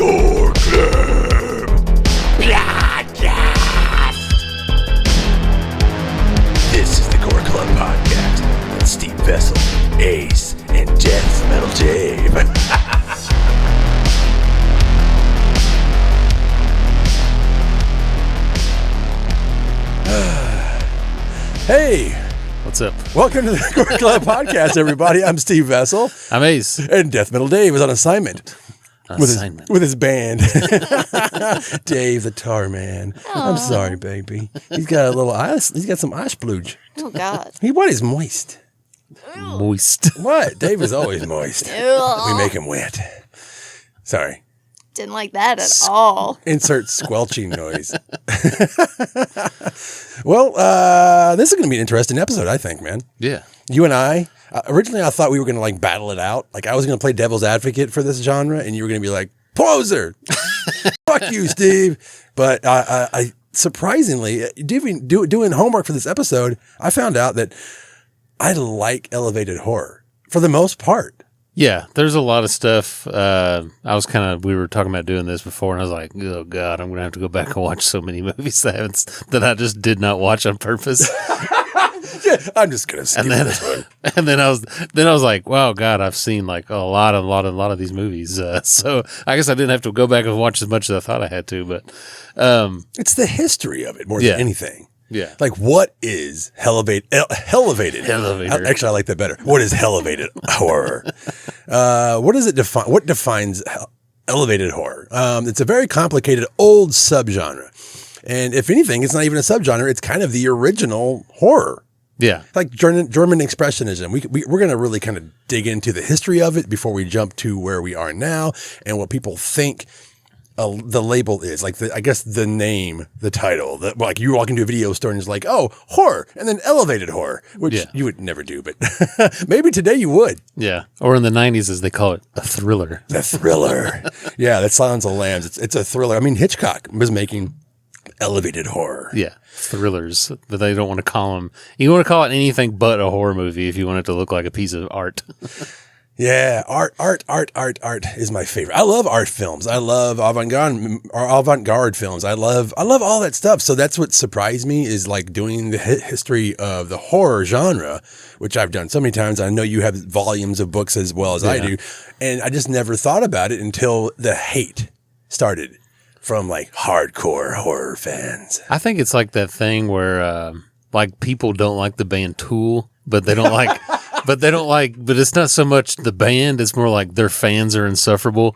Gore Club Podcast. This is the Gore Club Podcast with Steve Vessell, Ace, and Deathmetal Dave. Hey, what's up? Welcome to the Gore Club Podcast, everybody. I'm Steve Vessell. I'm Ace. And Deathmetal Dave is on assignment. With his band. Dave the Tar Man. Aww. I'm sorry, baby. He's got a little ice. He's got some ice splooge. Oh, God. What is moist? Moist. What? Dave is always moist. We make him wet. Sorry. Didn't like that at all. Insert squelching noise. Well, this is going to be an interesting episode, I think, man. Yeah. You and I, originally I thought we were going to like battle it out. Like I was going to play devil's advocate for this genre and you were going to be like, poser. Fuck you, Steve. But I surprisingly, doing homework for this episode, I found out that I like elevated horror for the most part. Yeah, there's a lot of stuff. We were talking about doing this before, and I was like, oh, God, I'm going to have to go back and watch so many movies that I just did not watch on purpose. Yeah, I'm just going to skip this one. And then I was like, wow, God, I've seen like a lot of these movies. So I guess I didn't have to go back and watch as much as I thought I had to, but it's the history of it more than anything. Yeah. Like, what is elevated? Elevator. Actually, I like that better. What is elevated horror? What does it define? What defines elevated horror? It's a very complicated old subgenre. And if anything, it's not even a subgenre. It's kind of the original horror. Yeah. Like German Expressionism. We're going to really kind of dig into the history of it before we jump to where we are now and what people think the label is. Like, I guess the name, the title. Like you walk into a video store and it's like, oh, horror, and then elevated horror, which you would never do, but maybe today you would. Yeah. Or in the 90s, as they call it, a thriller. The thriller. Yeah, that's Silence of the Lambs. It's a thriller. I mean, Hitchcock was making elevated horror. Yeah, thrillers, but they don't want to call them. You want to call it anything but a horror movie if you want it to look like a piece of art. Yeah, art is my favorite. I love art films. I love avant-garde films. I love all that stuff. So that's what surprised me is like doing the history of the horror genre, which I've done so many times. I know you have volumes of books as well as I do. And I just never thought about it until the hate started from like hardcore horror fans. I think it's like that thing where like people don't like the band Tool, but they don't like but it's not so much the band, it's more like their fans are insufferable.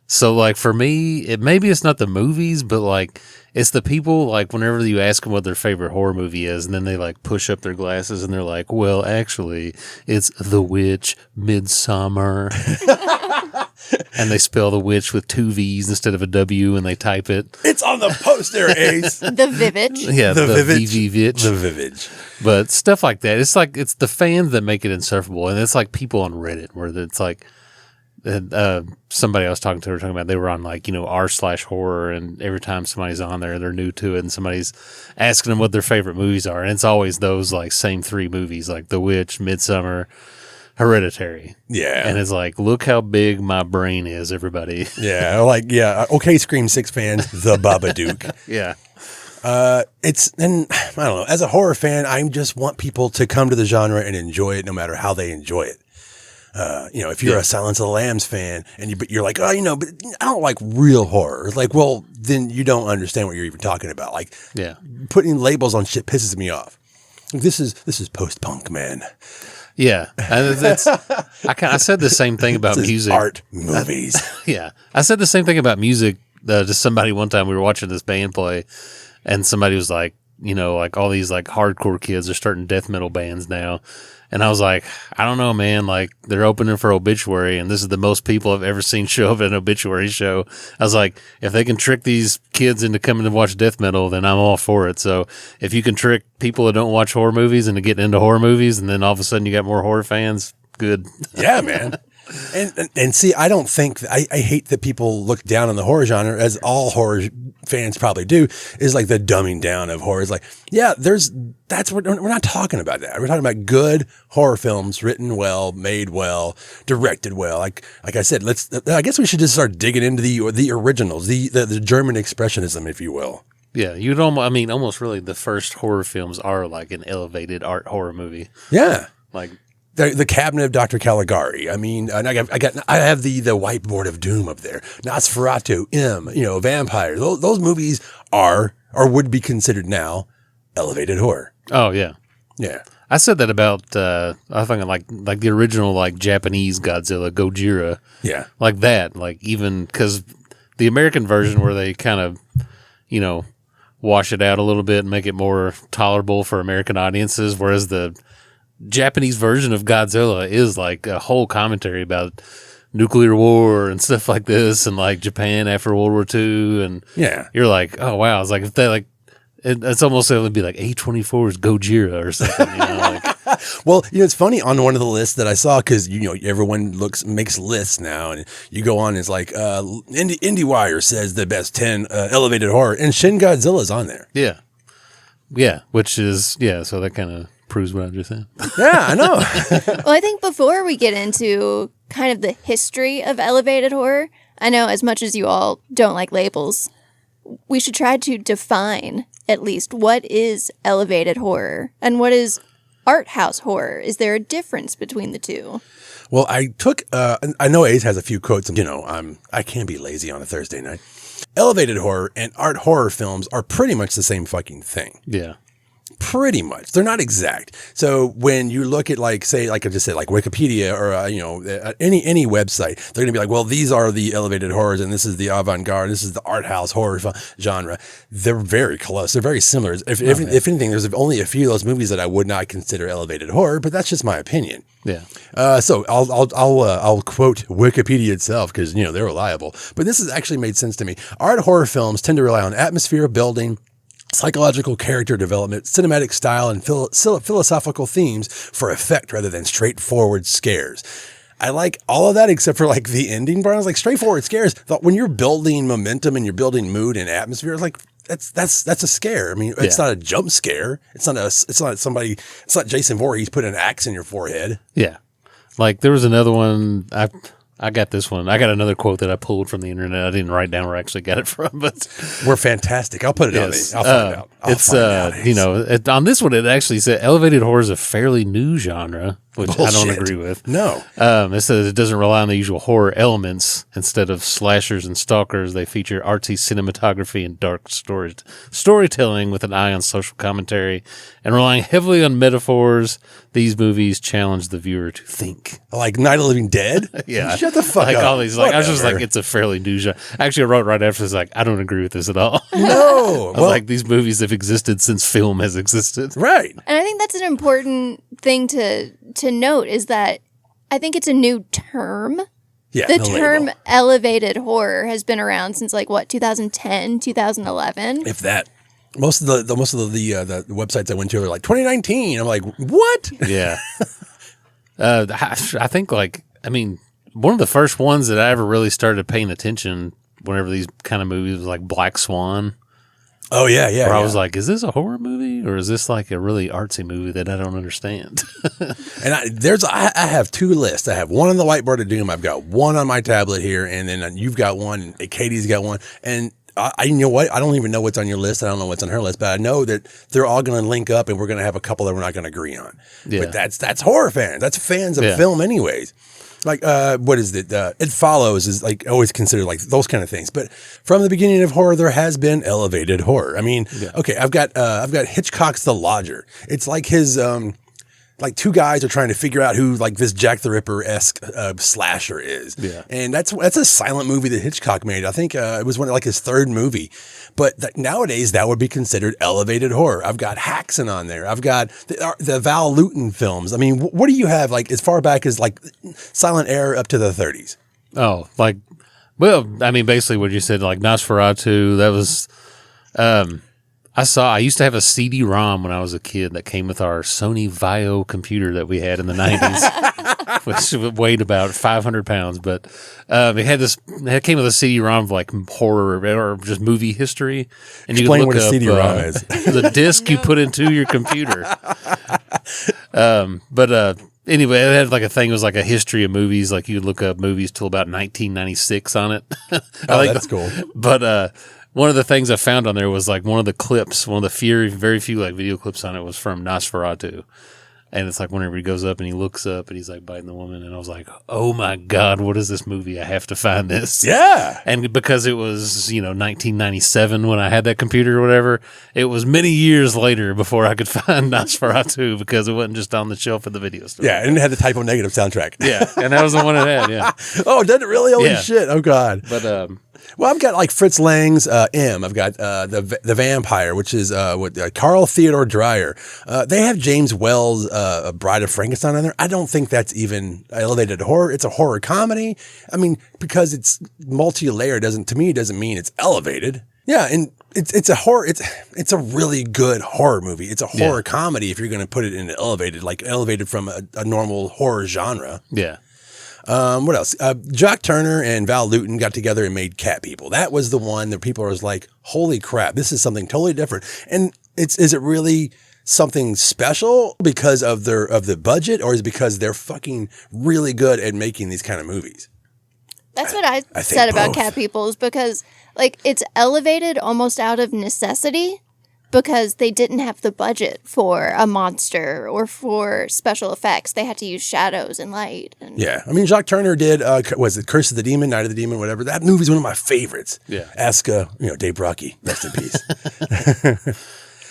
So like for me, maybe it's not the movies, but like it's the people, like whenever you ask them what their favorite horror movie is, and then they like push up their glasses and they're like, well, actually, it's The Witch, Midsummer. And they spell the witch with 2 V's instead of a W, and they type it. It's on the poster, Ace. The Vivid. Yeah, the VV-vitch. The Vivid. But stuff like that. It's like, it's the fans that make it insufferable. And it's like people on Reddit where it's like, somebody I was talking to were talking about, they were on like, r/horror, and every time somebody's on there, they're new to it, and somebody's asking them what their favorite movies are. And it's always those like same 3 movies, like The Witch, Midsummer, Hereditary. Yeah. And it's like, look how big my brain is, everybody. Yeah. Like, yeah. Okay, Scream 6 fans, The Babadook. Yeah. I don't know, as a horror fan, I just want people to come to the genre and enjoy it no matter how they enjoy it. If you're a Silence of the Lambs fan but you're like, oh, but I don't like real horror. Like, well, then you don't understand what you're even talking about. Like, putting labels on shit pisses me off. This is post-punk, man. Yeah. I said the same thing about music. Art movies. Yeah. I said the same thing about music to somebody one time. We were watching this band play, and somebody was like, like all these like hardcore kids are starting death metal bands now. And I was like, I don't know, man. Like, they're opening for Obituary, and this is the most people I've ever seen show up at an Obituary show. I was like, if they can trick these kids into coming to watch death metal, then I'm all for it. So if you can trick people that don't watch horror movies into getting into horror movies, and then all of a sudden you got more horror fans, good. Yeah, man. And see, I don't think I hate that people look down on the horror genre, as all horror fans probably do, is like the dumbing down of horror. It's like, yeah, we're not talking about that. We're talking about good horror films written well, made well, directed well. Like I said, I guess we should just start digging into the originals, the German expressionism, if you will. Yeah, almost really the first horror films are like an elevated art horror movie. Yeah. Like the Cabinet of Dr. Caligari. I mean, and I have the Whiteboard of Doom up there. Nosferatu, Vampire. Those movies are or would be considered now elevated horror. Oh yeah. Yeah. I said that about I think like the original like Japanese Godzilla, Gojira. Yeah. Like that, like even because the American version where they kind of, wash it out a little bit and make it more tolerable for American audiences, whereas the Japanese version of Godzilla is like a whole commentary about nuclear war and stuff like this, and like Japan after World War II, and you're like, oh wow, it's like if they like, it's almost like it would be like A24's Gojira or something, like. Well, it's funny on one of the lists that I saw, because everyone makes lists now, and you go on, it's like IndieWire says the best 10 elevated horror, and Shin Godzilla's on there. Yeah, which is so that kind of proves what I just said. Yeah, I know. Well, I think before we get into kind of the history of elevated horror, I know as much as you all don't like labels, we should try to define at least what is elevated horror and what is art house horror. Is there a difference between the two? Well, I took, I know Ace has a few quotes, I can't be lazy on a Thursday night. Elevated horror and art horror films are pretty much the same fucking thing. Yeah. Pretty much. They're not exact. So when you look at like I just said, like Wikipedia or, any website, they're going to be like, well, these are the elevated horrors and this is the avant-garde. This is the art house horror genre. They're very close. They're very similar. If anything, there's only a few of those movies that I would not consider elevated horror, but that's just my opinion. Yeah. So I'll quote Wikipedia itself because, they're reliable, but this has actually made sense to me. Art horror films tend to rely on atmosphere building, psychological character development, cinematic style, and philosophical themes for effect rather than straightforward scares. I like all of that except for like the ending part. I was like, straightforward scares. When you're building momentum and you're building mood and atmosphere, it's like that's a scare. I mean, it's not a jump scare. It's not Jason Voorhees putting an axe in your forehead. Yeah. Like there was another one. I got this one. I got another quote that I pulled from the internet. I didn't write down where I actually got it from, but we're fantastic. I'll put it on the. I'll find out. On this one, it actually said elevated horror is a fairly new genre, which I don't agree with. No. It says it doesn't rely on the usual horror elements. Instead of slashers and stalkers, they feature artsy cinematography and dark storytelling with an eye on social commentary, and relying heavily on metaphors. These movies challenge the viewer to think. Like Night of the Living Dead? Yeah. Shut the fuck up. All these, I was just like, it's a fairly new genre. Actually, I wrote right after this, like, I don't agree with this at all. No. These movies have existed since film has existed. Right. And I think that's an important thing to note is that I think it's a new term. Yeah, the term elevated horror has been around since 2010, 2011. If that. Most of the websites I went to are like 2019. I'm like, what? Yeah. I think one of the first ones that I ever really started paying attention whenever these kind of movies was like Black Swan. Oh yeah. Where I was like, is this a horror movie or is this like a really artsy movie that I don't understand? And I have two lists. I have one on the Whiteboard of Doom. I've got one on my tablet here, and then you've got one. And Katie's got one, and you know what? I don't even know what's on your list. I don't know what's on her list, but I know that they're all going to link up, and we're going to have a couple that we're not going to agree on. Yeah. But that's horror fans. That's fans of film, anyways. Like, what is it? It Follows is like always considered like those kind of things. But from the beginning of horror, there has been elevated horror. I mean, okay, I've got Hitchcock's The Lodger. It's like his like two guys are trying to figure out who like this Jack the Ripper-esque slasher is. Yeah. And that's a silent movie that Hitchcock made. I think it was like his third movie. But nowadays that would be considered elevated horror. I've got Haxan on there. I've got the Val Lewton films. I mean, what do you have like as far back as like Silent Era up to the 30s? Oh, like, well, I mean, basically what you said, like Nosferatu, that was, I used to have a CD-ROM when I was a kid that came with our Sony Vaio computer that we had in the 90s, which weighed about 500 pounds. But it came with a CD-ROM of like horror or just movie history. And Explain you what could a look CD-ROM up is. the disc you put into your computer. Anyway, it had like a thing. It was like a history of movies. Like you could look up movies till about 1996 on it. That's cool. But one of the things I found on there was like one of the clips, one of the very few like video clips on it was from Nosferatu. And it's like whenever he goes up and he looks up and he's like biting the woman. And I was like, oh my God, what is this movie? I have to find this. Yeah. And because it was, 1997 when I had that computer or whatever, it was many years later before I could find Nosferatu because it wasn't just on the shelf at the video store. Yeah, and it had the Typo Negative soundtrack. Yeah. And that was the one it had. Yeah. Oh, did it really? Holy Yeah. shit. Oh, God. But, well, I've got like Fritz Lang's M. I've got the Vampire, which is Carl Theodor Dreyer. They have James Wells' Bride of Frankenstein on there. I don't think that's even elevated horror. It's a horror comedy. I mean, because it's multi-layered doesn't mean it's elevated. Yeah, and it's a horror. It's a really good horror movie. It's a horror comedy if you're going to put it in elevated from a normal horror genre. yeah. What else? Jock Turner and Val Lewton got together and made Cat People. That was the one that people was like, holy crap, this is something totally different. And is it really something special because of the budget, or is it because they're fucking really good at making these kind of movies? That's what I think said about both. Cat People, is because like it's elevated almost out of necessity because they didn't have the budget for a monster or for special effects. They had to use shadows and light. And Yeah. I mean, Jock Turner did, was it Curse of the Demon, Night of the Demon, whatever. That movie's one of my favorites. Yeah. Ask, Dave Brocky, rest in peace.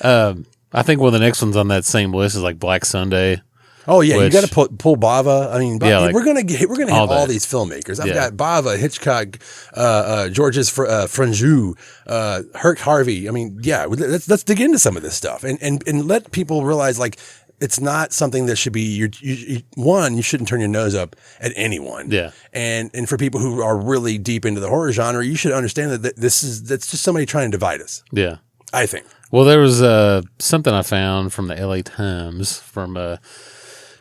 I think one of the next ones on that same list is like Black Sunday. Oh yeah, Which- you got to pull Bava. I mean, Yeah, like we're gonna hit all all that. these filmmakers. I've Yeah. got Bava, Hitchcock, Georges Franju, Herc Harvey. I mean, yeah, let's dig into some of this stuff and let people realize like it's not something that should be you shouldn't turn your nose up at anyone. Yeah. and for people who are really deep into the horror genre, you should understand that that's just somebody trying to divide us. Yeah. I think. Well, there was something I found from the LA Times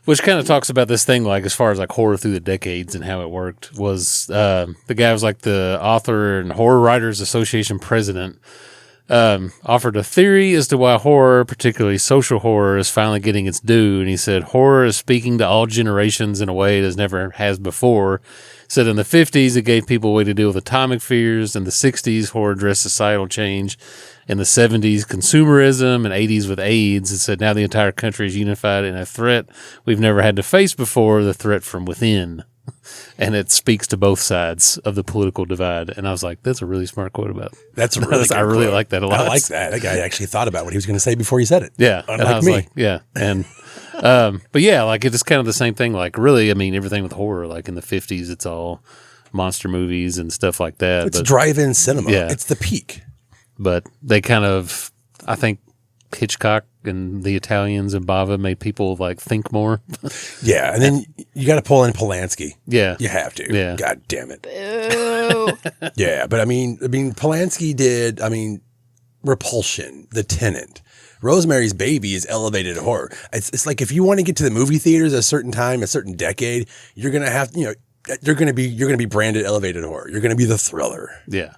which kind of talks about this thing, like as far as like horror through the decades and how it worked. Was the guy was like the author and Horror Writers Association president, offered a theory as to why horror, particularly social horror, is finally getting its due. And he said horror is speaking to all generations in a way it never has before. He said in the 50s, it gave people a way to deal with atomic fears. In the 60s, horror addressed societal change. In the 70s, consumerism, and 80s with AIDS. It said now the entire country is unified in a threat we've never had to face before, the threat from within. And it speaks to both sides of the political divide. And I was like, that's a really smart quote about it. That's a really good I really quote. like that a lot. I like that. That guy actually thought about what he was going to say before he said it. Yeah. Unlike And I was me. like, yeah. And, but yeah, like it's kind of the same thing. Like really, I mean, everything with horror, like in the 50s, it's all monster movies and stuff like that. It's drive-in cinema. Yeah. It's the peak. But they kind of, I think Hitchcock and the Italians and Bava made people like think more. Yeah, and then you got to pull in Polanski. Yeah. You have to. Yeah. God damn it. Boo. Yeah, but I mean, Polanski did. I mean, Repulsion, The Tenant, Rosemary's Baby is elevated horror. It's like if you want to get to the movie theaters at a certain time, a certain decade, you're gonna have you're gonna be branded elevated horror. You're gonna be the thriller. Yeah.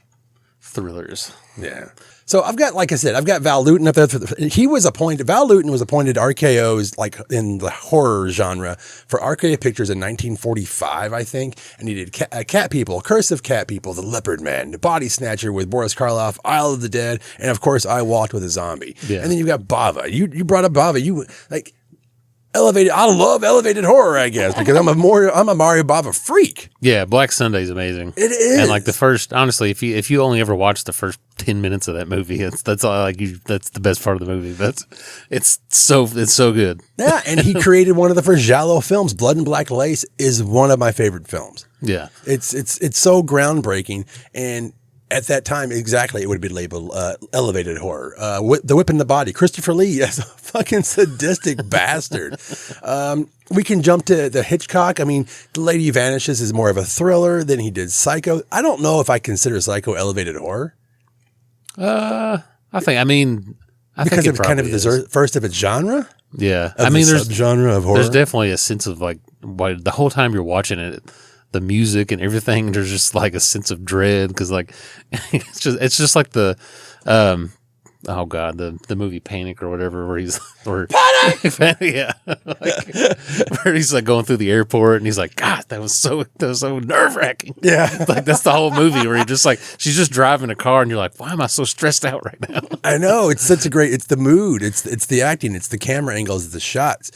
Thrillers. Yeah. So I've got, like I said, I've got Val Lewton up there. Val Lewton was appointed RKO's, like in the horror genre, for RKO Pictures in 1945, I think. And he did Cat People, Curse of Cat People, The Leopard Man, The Body Snatcher with Boris Karloff, Isle of the Dead, and of course, I Walked with a Zombie. Yeah. And then you've got Bava. You brought up Bava. You like elevated. I love elevated horror, I guess, because I'm a Mario Bava freak. Yeah, Black Sunday's amazing. It is. And like the first, honestly, if you only ever watch the first 10 minutes of that movie, that's all that's the best part of the movie. It's so good. Yeah, and he created one of the first giallo films. Blood and Black Lace is one of my favorite films. Yeah. It's so groundbreaking, and at that time, exactly, it would have been labeled elevated horror. The Whip in the Body, Christopher Lee as a fucking sadistic bastard. We can jump to the Hitchcock. I mean, The Lady Vanishes is more of a thriller than he did Psycho. I don't know if I consider Psycho elevated horror. I mean, because it it was kind of probably the first of its genre. Yeah, Of the there's subgenre of horror. There's definitely a sense of like the whole time you're watching it, the music and everything. There's just like a sense of dread because like it's just like the oh god, the movie Panic or whatever, where he's Panic, yeah, like, where he's like going through the airport and he's like, God, that was so nerve wracking. Yeah, Like that's the whole movie where he just like she's just driving a car and you're like, why am I so stressed out right now? I know, it's such a great. It's the mood. It's the acting. It's the camera angles. It's the shots.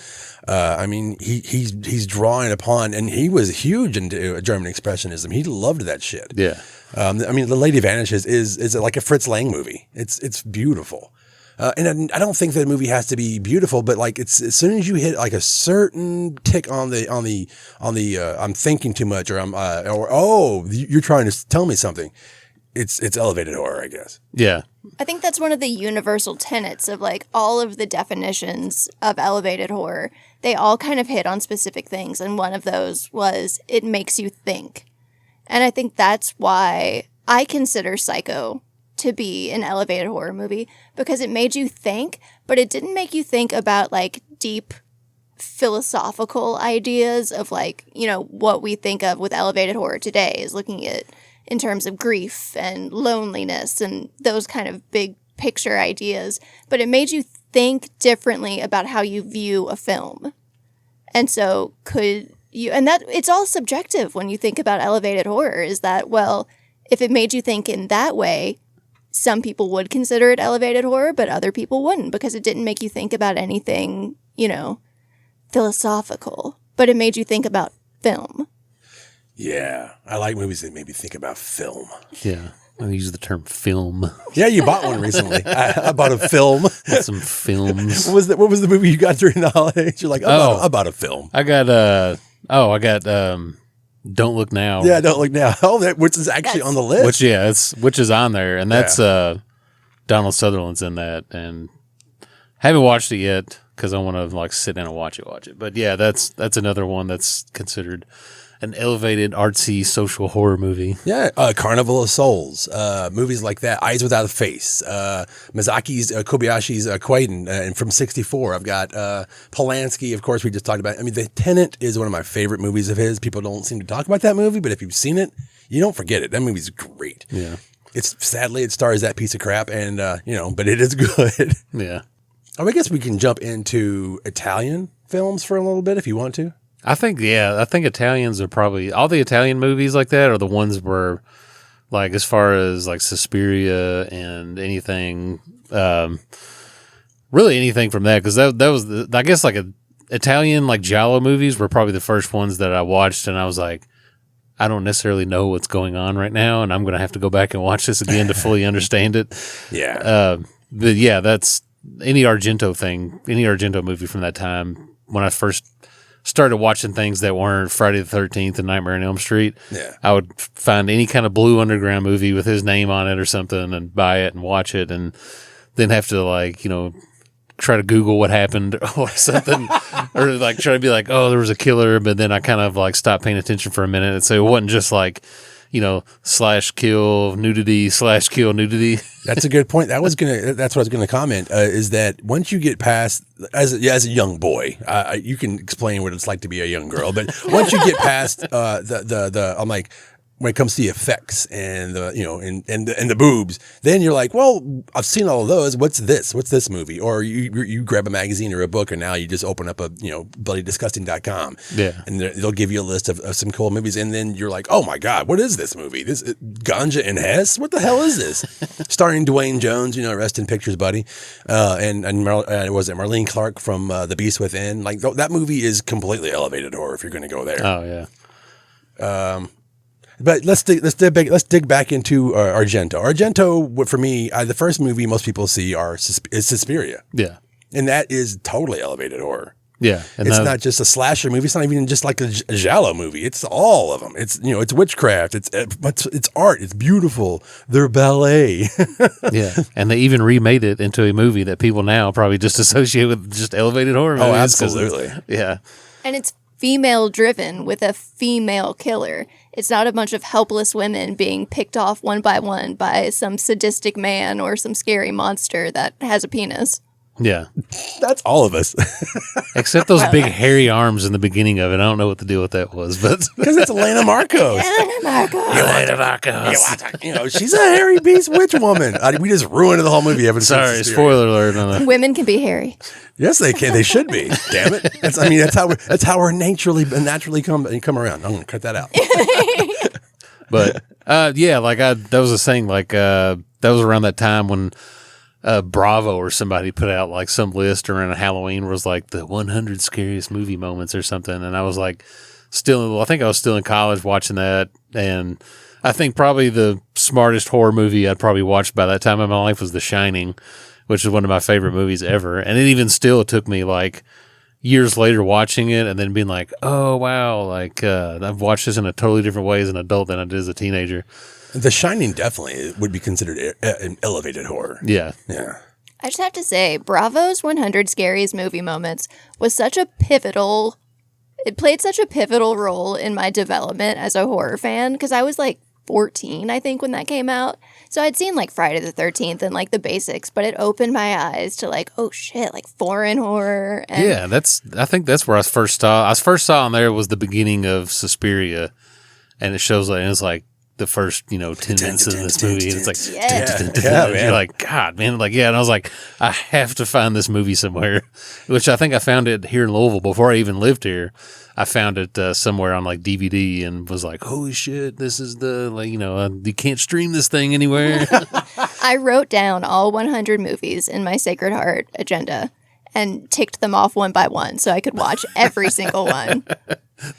I mean, he's drawing upon, and he was huge into German expressionism. He loved that shit. Yeah. I mean, The Lady Vanishes is like a Fritz Lang movie. It's beautiful. And I don't think that a movie has to be beautiful, but like it's as soon as you hit like a certain tick on the I'm thinking too much, or you're trying to tell me something. It's elevated horror, I guess. Yeah. I think that's one of the universal tenets of like all of the definitions of elevated horror. They all kind of hit on specific things, and one of those was it makes you think. And I think that's why I consider Psycho to be an elevated horror movie, because it made you think, but it didn't make you think about like deep philosophical ideas of like, you know, what we think of with elevated horror today is looking at in terms of grief and loneliness and those kind of big picture ideas. But it made you think differently about how you view a film. And so and that it's all subjective when you think about elevated horror, is that, well, if it made you think in that way, some people would consider it elevated horror, but other people wouldn't, because it didn't make you think about anything, you know, philosophical, but it made you think about film. Yeah, I like movies that made me think about film. Yeah. I use the term film. Yeah, you bought one recently. I bought a film. Some films. What was the movie you got during the holidays? You're like, I bought a film. I got Don't Look Now. Yeah, Don't Look Now. Oh, which is actually on the list. Which is on there, and that's Donald Sutherland's in that, and haven't watched it yet because I want to like sit down and watch it. But yeah, that's another one that's considered an elevated, artsy, social horror movie. Yeah, Carnival of Souls, movies like that. Eyes Without a Face, Miyazaki's, Kobayashi's Quaiden, and from '64. I've got Polanski, of course, we just talked about. I mean, The Tenant is one of my favorite movies of his. People don't seem to talk about that movie, but if you've seen it, you don't forget it. That movie's great. Yeah. Sadly, it stars that piece of crap, and, but it is good. Yeah. Oh, I guess we can jump into Italian films for a little bit if you want to. I think Italians are probably, all the Italian movies like that are the ones where, like, as far as like Suspiria and anything, really anything from that, because that was I guess like Italian like giallo movies were probably the first ones that I watched, and I was like, I don't necessarily know what's going on right now, and I'm going to have to go back and watch this again to fully understand it. Yeah. But yeah, that's any Argento movie from that time when I first started watching things that weren't Friday the 13th and Nightmare on Elm Street. Yeah. I would find any kind of Blue Underground movie with his name on it or something and buy it and watch it, and then have to like, try to Google what happened or something, or like try to be like, oh, there was a killer, but then I kind of like stopped paying attention for a minute, and so it wasn't just like, slash kill nudity. That's a good point. That's what I was gonna comment. Is that once you get past as a young boy, you can explain what it's like to be a young girl, but once you get past I'm like, when it comes to the effects and the and the boobs, then you're like, well, I've seen all of those. What's this movie? Or you grab a magazine or a book, and now you just open up a bloodydisgusting.com. Yeah, and they'll give you a list of some cool movies, and then you're like, oh my god, what is this movie? This Ganja and Hess? What the hell is this? Starring Dwayne Jones, rest in pictures, buddy, and was it Marlene Clark from The Beast Within? Like that movie is completely elevated horror if you're going to go there. Oh yeah. But let's dig back into Argento. Argento, for me, the first movie most people see is Suspiria. Yeah, and that is totally elevated horror. Yeah, and it's not just a slasher movie. It's not even just like a giallo movie. It's all of them. It's it's witchcraft. It's art. It's beautiful. They're ballet. Yeah, and they even remade it into a movie that people now probably just associate with just elevated horror movies. Oh, absolutely. Yeah, and it's female driven with a female killer. It's not a bunch of helpless women being picked off one by some sadistic man or some scary monster that has a penis. Yeah. That's all of us. Except those big hairy arms in the beginning of it. I don't know what the deal with that was, but Because it's Elena Marcos. Elena Marcos. She's a hairy beast witch woman. We just ruined the whole movie. Sorry, spoiler alert on that. Women can be hairy. Yes, they can. They should be. Damn it. That's how we're naturally come around. I'm gonna cut that out. But that was a thing. That was around that time when Bravo or somebody put out like some list around Halloween was like the 100 scariest movie moments or something, and I was like, I think I was still in college watching that, and I think probably the smartest horror movie I'd probably watched by that time in my life was The Shining, which is one of my favorite movies ever, and it even still took me like years later watching it and then being like, oh wow, like I've watched this in a totally different way as an adult than I did as a teenager. The Shining definitely would be considered an elevated horror. Yeah. Yeah. I just have to say, Bravo's 100 Scariest Movie Moments was such a pivotal... It played such a pivotal role in my development as a horror fan, because I was like 14, I think, when that came out. So I'd seen like Friday the 13th and like the basics, but it opened my eyes to like, oh shit, like foreign horror. And yeah, I think that's where I first saw on there was the beginning of Suspiria, and it shows like, and it's like, the first, 10 minutes of this movie, and it's like, you're like, God, man, like, yeah, and I was like, I have to find this movie somewhere, which I think I found it here in Louisville before I even lived here. I found it somewhere on like DVD and was like, holy shit, this is the, like, you can't stream this thing anywhere. I wrote down all 100 movies in my Sacred Heart agenda and ticked them off one by one so I could watch every single one.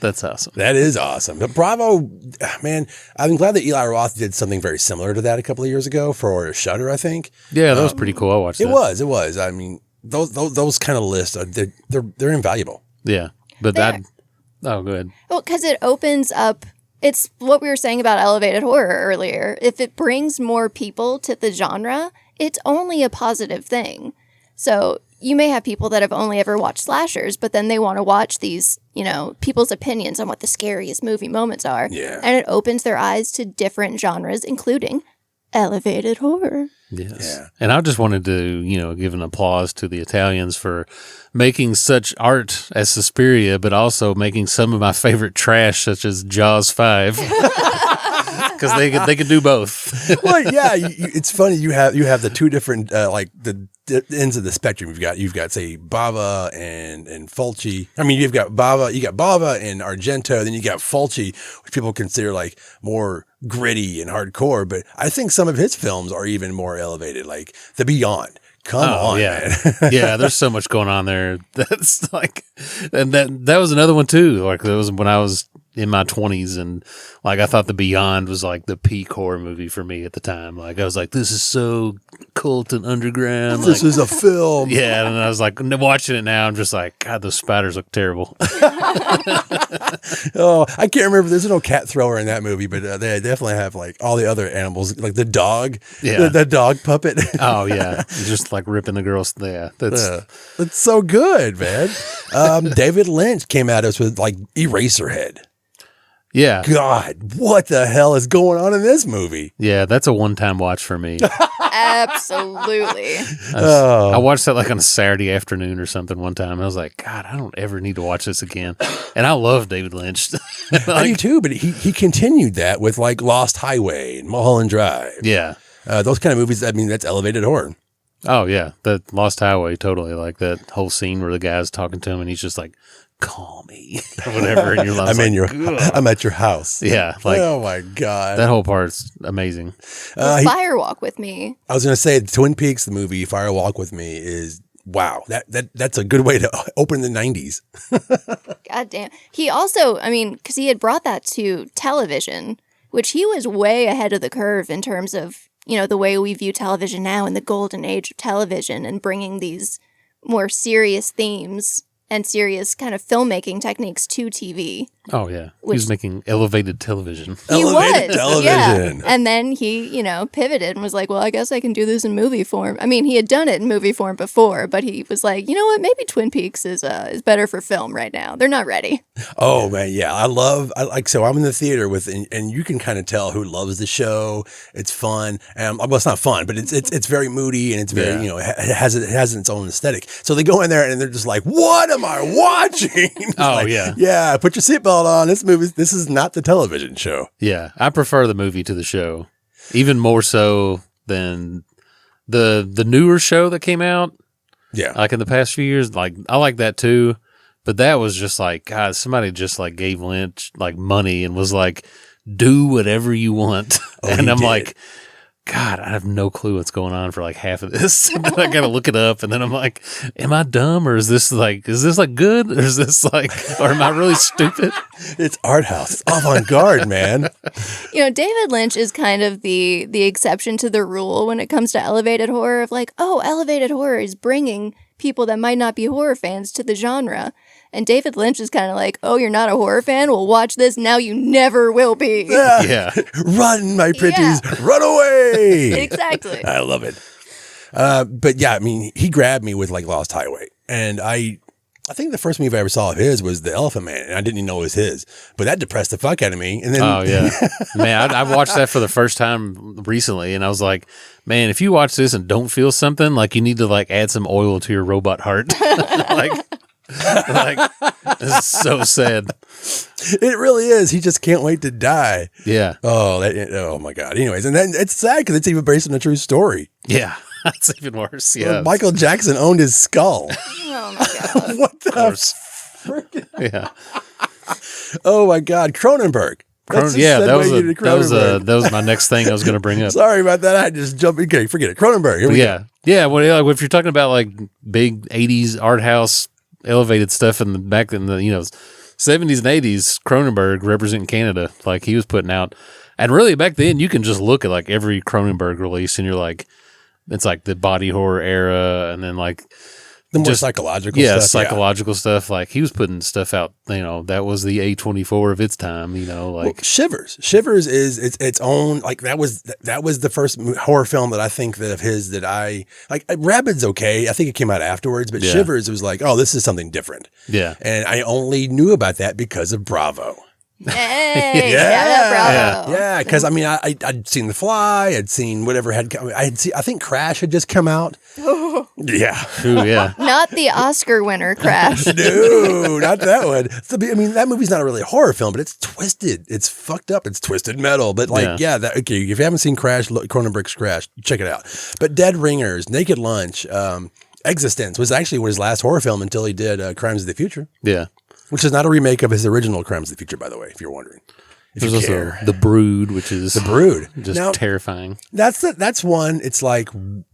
That's awesome. That is awesome. But Bravo, man, I'm glad that Eli Roth did something very similar to that a couple of years ago for Shudder, I think. Yeah, that was pretty cool. I watched that. It was. I mean, those kind of lists, they're invaluable. Yeah. But go ahead. Well, because it opens up, it's what we were saying about elevated horror earlier. If it brings more people to the genre, it's only a positive thing. So you may have people that have only ever watched slashers, but then they want to watch these, people's opinions on what the scariest movie moments are. Yeah. And it opens their eyes to different genres, including elevated horror. Yes. Yeah. And I just wanted to, give an applause to the Italians for making such art as Suspiria, but also making some of my favorite trash, such as Jaws 5. Because they could do both. Well, yeah, it's funny. You have the two different the ends of the spectrum. You've got say Bava and Fulci. I mean, you got Bava and Argento. Then you got Fulci, which people consider like more gritty and hardcore. But I think some of his films are even more elevated, like The Beyond. Come on, yeah. man. Yeah, there's so much going on there. That's like, and that was another one too. Like that was when I was in my 20s, and like I thought The Beyond was like the peak horror movie for me at the time. Like I was like, this is so cult and underground. This is a film. Yeah, and I was like watching it now. I'm just like, God, those spiders look terrible. Oh, I can't remember. There's no cat thrower in that movie, but they definitely have like all the other animals, like the dog. Yeah, the dog puppet. Oh yeah, just like ripping the girls. Yeah, that's so good, man. David Lynch came at us with like Eraserhead. Yeah. God, what the hell is going on in this movie? Yeah, that's a one-time watch for me. Absolutely. I watched that like on a Saturday afternoon or something one time. And I was like, God, I don't ever need to watch this again. And I love David Lynch. I do too, but he continued that with like Lost Highway and Mulholland Drive. Yeah. Those kind of movies, I mean, that's elevated horror. Oh, yeah. That Lost Highway, totally. Like that whole scene where the guy's talking to him and he's just like, call me or whatever. And you're like, I'm at your house. Yeah. Like, oh my God. That whole part's amazing. Fire Walk with Me. I was going to say Twin Peaks, the movie Fire Walk with Me is, wow. That's a good way to open the 90s. God damn. He also, I mean, because he had brought that to television, which he was way ahead of the curve in terms of, the way we view television now in the golden age of television and bringing these more serious themes and serious kind of filmmaking techniques to TV. Oh yeah, he was making elevated television. He Elevated was, television. yeah. And then he, pivoted and was like, well, I guess I can do this in movie form. I mean, he had done it in movie form before, but he was like, you know what? Maybe Twin Peaks is better for film right now. They're not ready. Oh man, yeah, so I'm in the theater with, and you can kind of tell who loves the show. It's fun, and well, it's not fun, but it's very moody and it's very it has its own aesthetic. So they go in there and they're just like, what am I watching? Oh yeah, yeah. Put your seatbelt on. This is not the television show. Yeah, I prefer the movie to the show, even more so than the newer show that came out. Yeah, like in the past few years. Like I like that too, but that was just like, God, somebody just like gave Lynch like money and was like, do whatever you want. And I'm like, God, I have no clue what's going on for like half of this. And then I gotta look it up, and then I'm like, am I dumb, or is this like good, or is this like, or am I really stupid? It's art house. It's avant-garde, man. David Lynch is kind of the exception to the rule when it comes to elevated horror of like, oh, elevated horror is bringing people that might not be horror fans to the genre. And David Lynch is kind of like, oh, you're not a horror fan? Well, watch this. Now you never will be. Yeah. Run, my pretties. Yeah. Run away. Exactly. I love it. But yeah, I mean, he grabbed me with like Lost Highway. And I think the first movie I ever saw of his was The Elephant Man. And I didn't even know it was his. But that depressed the fuck out of me. And then, oh, yeah. Man, I watched that for the first time recently. And I was like, man, if you watch this and don't feel something, like you need to like add some oil to your robot heart. like it's so sad. It really is. He just can't wait to die. Yeah. Oh my God. Anyways, and then it's sad because it's even based on a true story. Yeah. That's even worse. Yeah. Michael Jackson owned his skull. Oh my God. What the freaking? Yeah. Oh my God. Cronenberg. That was my next thing I was going to bring up. Sorry about that. I just jumped. Okay, forget it. Cronenberg. Here we go. Yeah. Well, if you're talking about like big 80s art house elevated stuff back in the 70s and 80s, Cronenberg representing Canada, like he was putting out, and really back then you can just look at like every Cronenberg release and you're like, it's like the body horror era, and then like the more psychological stuff. Psychological stuff. Like he was putting stuff out, that was the A24 of its time, like Shivers. Shivers is its own, like that was the first horror film that I think that of his that I like. Rabid's okay. I think it came out afterwards, but Shivers, it was like, oh, this is something different. Yeah. And I only knew about that because of Bravo. Hey, shout out Bravo. Yeah, because I mean, I'd seen The Fly, I'd seen whatever had come. I think Crash had just come out. Yeah. Ooh, yeah. Not the Oscar winner Crash. No, not that one. I mean, that movie's not really a horror film, but it's twisted. It's fucked up. It's twisted metal. But like, okay, if you haven't seen Cronenberg's Crash, check it out. But Dead Ringers, Naked Lunch, Existence was actually his last horror film until he did Crimes of the Future. Yeah. Which is not a remake of his original Crimes of the Future, by the way, if you're wondering. There's also The Brood, which is The Brood, just now, terrifying. That's one. It's like,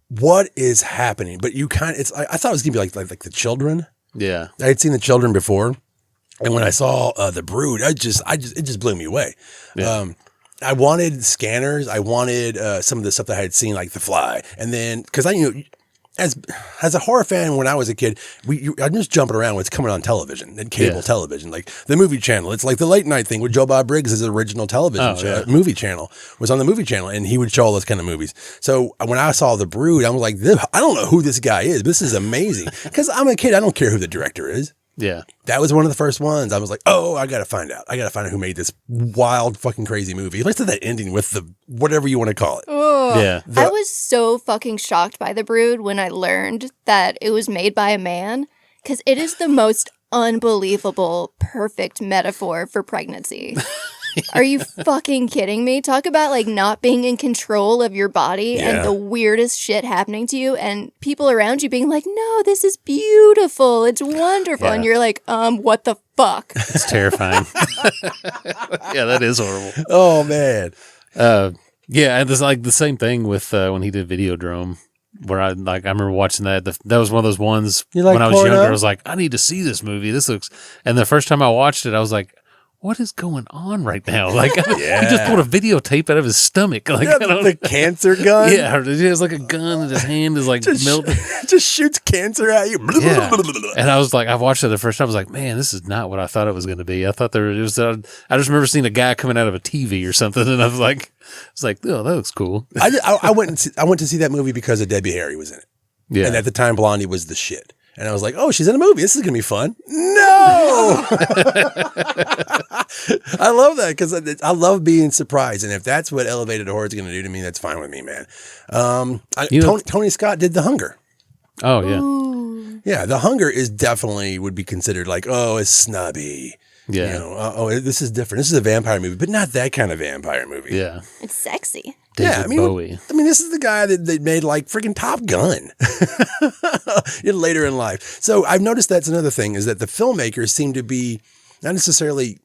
what is happening? But you kind of, I thought it was gonna be like The Children. Yeah, I had seen The Children before, and when I saw The Brood, it just blew me away. Yeah. I wanted scanners. I wanted some of the stuff that I had seen, like The Fly, and then because as a horror fan, when I was a kid, I'm just jumping around when it's coming on television and cable television, like the movie channel. It's like the late night thing with Joe Bob Briggs' original television movie channel was on the movie channel, and he would show all those kind of movies. So when I saw The Brood, I was like, I don't know who this guy is. This is amazing. Because I'm a kid. I don't care who the director is. Yeah. That was one of the first ones. I was like, oh, I got to find out. I got to find out who made this wild fucking crazy movie. Let's do that ending with the whatever you want to call it. Oh, yeah. I was so fucking shocked by The Brood when I learned that it was made by a man, because it is the most unbelievable, perfect metaphor for pregnancy. Are you fucking kidding me? Talk about like not being in control of your body and the weirdest shit happening to you, and people around you being like, no, this is beautiful. It's wonderful. And you're like, what the fuck? It's terrifying. Yeah, that is horrible. Oh, man. Yeah, and it's like the same thing with when he did Videodrome, where I remember watching that. That was one of those ones when I was younger. I was like, I need to see this movie. This looks. And the first time I watched it, I was like, what is going on right now? Like, he just pulled a videotape out of his stomach. Like, Yeah, the cancer gun. Yeah, he has like a gun and his hand is like melted. Just shoots cancer at you. Yeah. And I was like, I watched it the first time. I was like, man, this is not what I thought it was going to be. I thought it was. I just remember seeing a guy coming out of a TV or something, and I was like, oh, that looks cool. I went to see that movie because of Debbie Harry was in it. Yeah. And at the time, Blondie was the shit. And I was like, oh, she's in a movie. This is going to be fun. No! I love that because I love being surprised. And if that's what elevated horror is going to do to me, that's fine with me, man. Tony Scott did The Hunger. Oh, yeah. Ooh. Yeah, The Hunger is definitely would be considered like, oh, it's snobby. Yeah. You know, this is different. This is a vampire movie, but not that kind of vampire movie. Yeah. It's sexy. David Bowie. I mean, this is the guy that made like freaking Top Gun later in life. So I've noticed that's another thing is that the filmmakers seem to be not necessarily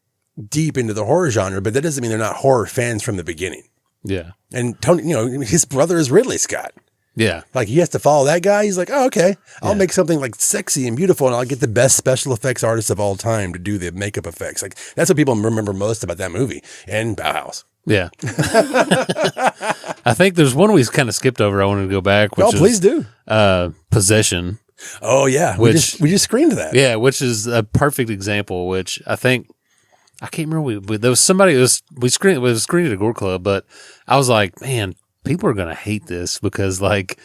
deep into the horror genre, but that doesn't mean they're not horror fans from the beginning. Yeah. And Tony, his brother is Ridley Scott. Yeah. Like he has to follow that guy. He's like, oh, okay, I'll make something like sexy and beautiful and I'll get the best special effects artists of all time to do the makeup effects. Like that's what people remember most about that movie and Bauhaus. Yeah. I think there's one we kind of skipped over. I wanted to go back. Which please do. Possession. Oh yeah. We just screened that. Yeah. Which is a perfect example, which I think, I can't remember. There was somebody we screened at a Gore Club, but I was like, man, people are going to hate this because like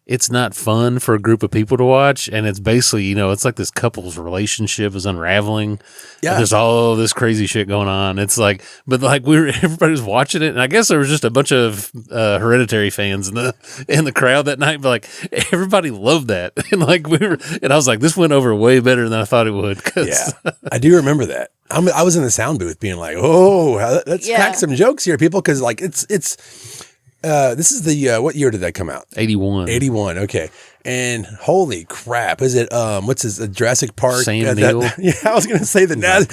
it's not fun for a group of people to watch. And it's basically, it's like this couple's relationship is unraveling. Yeah. And there's all this crazy shit going on. It's like, but like everybody was watching it. And I guess there was just a bunch of Hereditary fans in the crowd that night. But like everybody loved that. And like and I was like, this went over way better than I thought it would. Yeah. I do remember that. I was in the sound booth being like, oh, let's crack some jokes here, people. Cause like it's, this is the, what year did that come out? 81. 81. Okay. And holy crap. Is it, what's his, Jurassic Park? Sam Neill. Yeah. I was going to say the lies.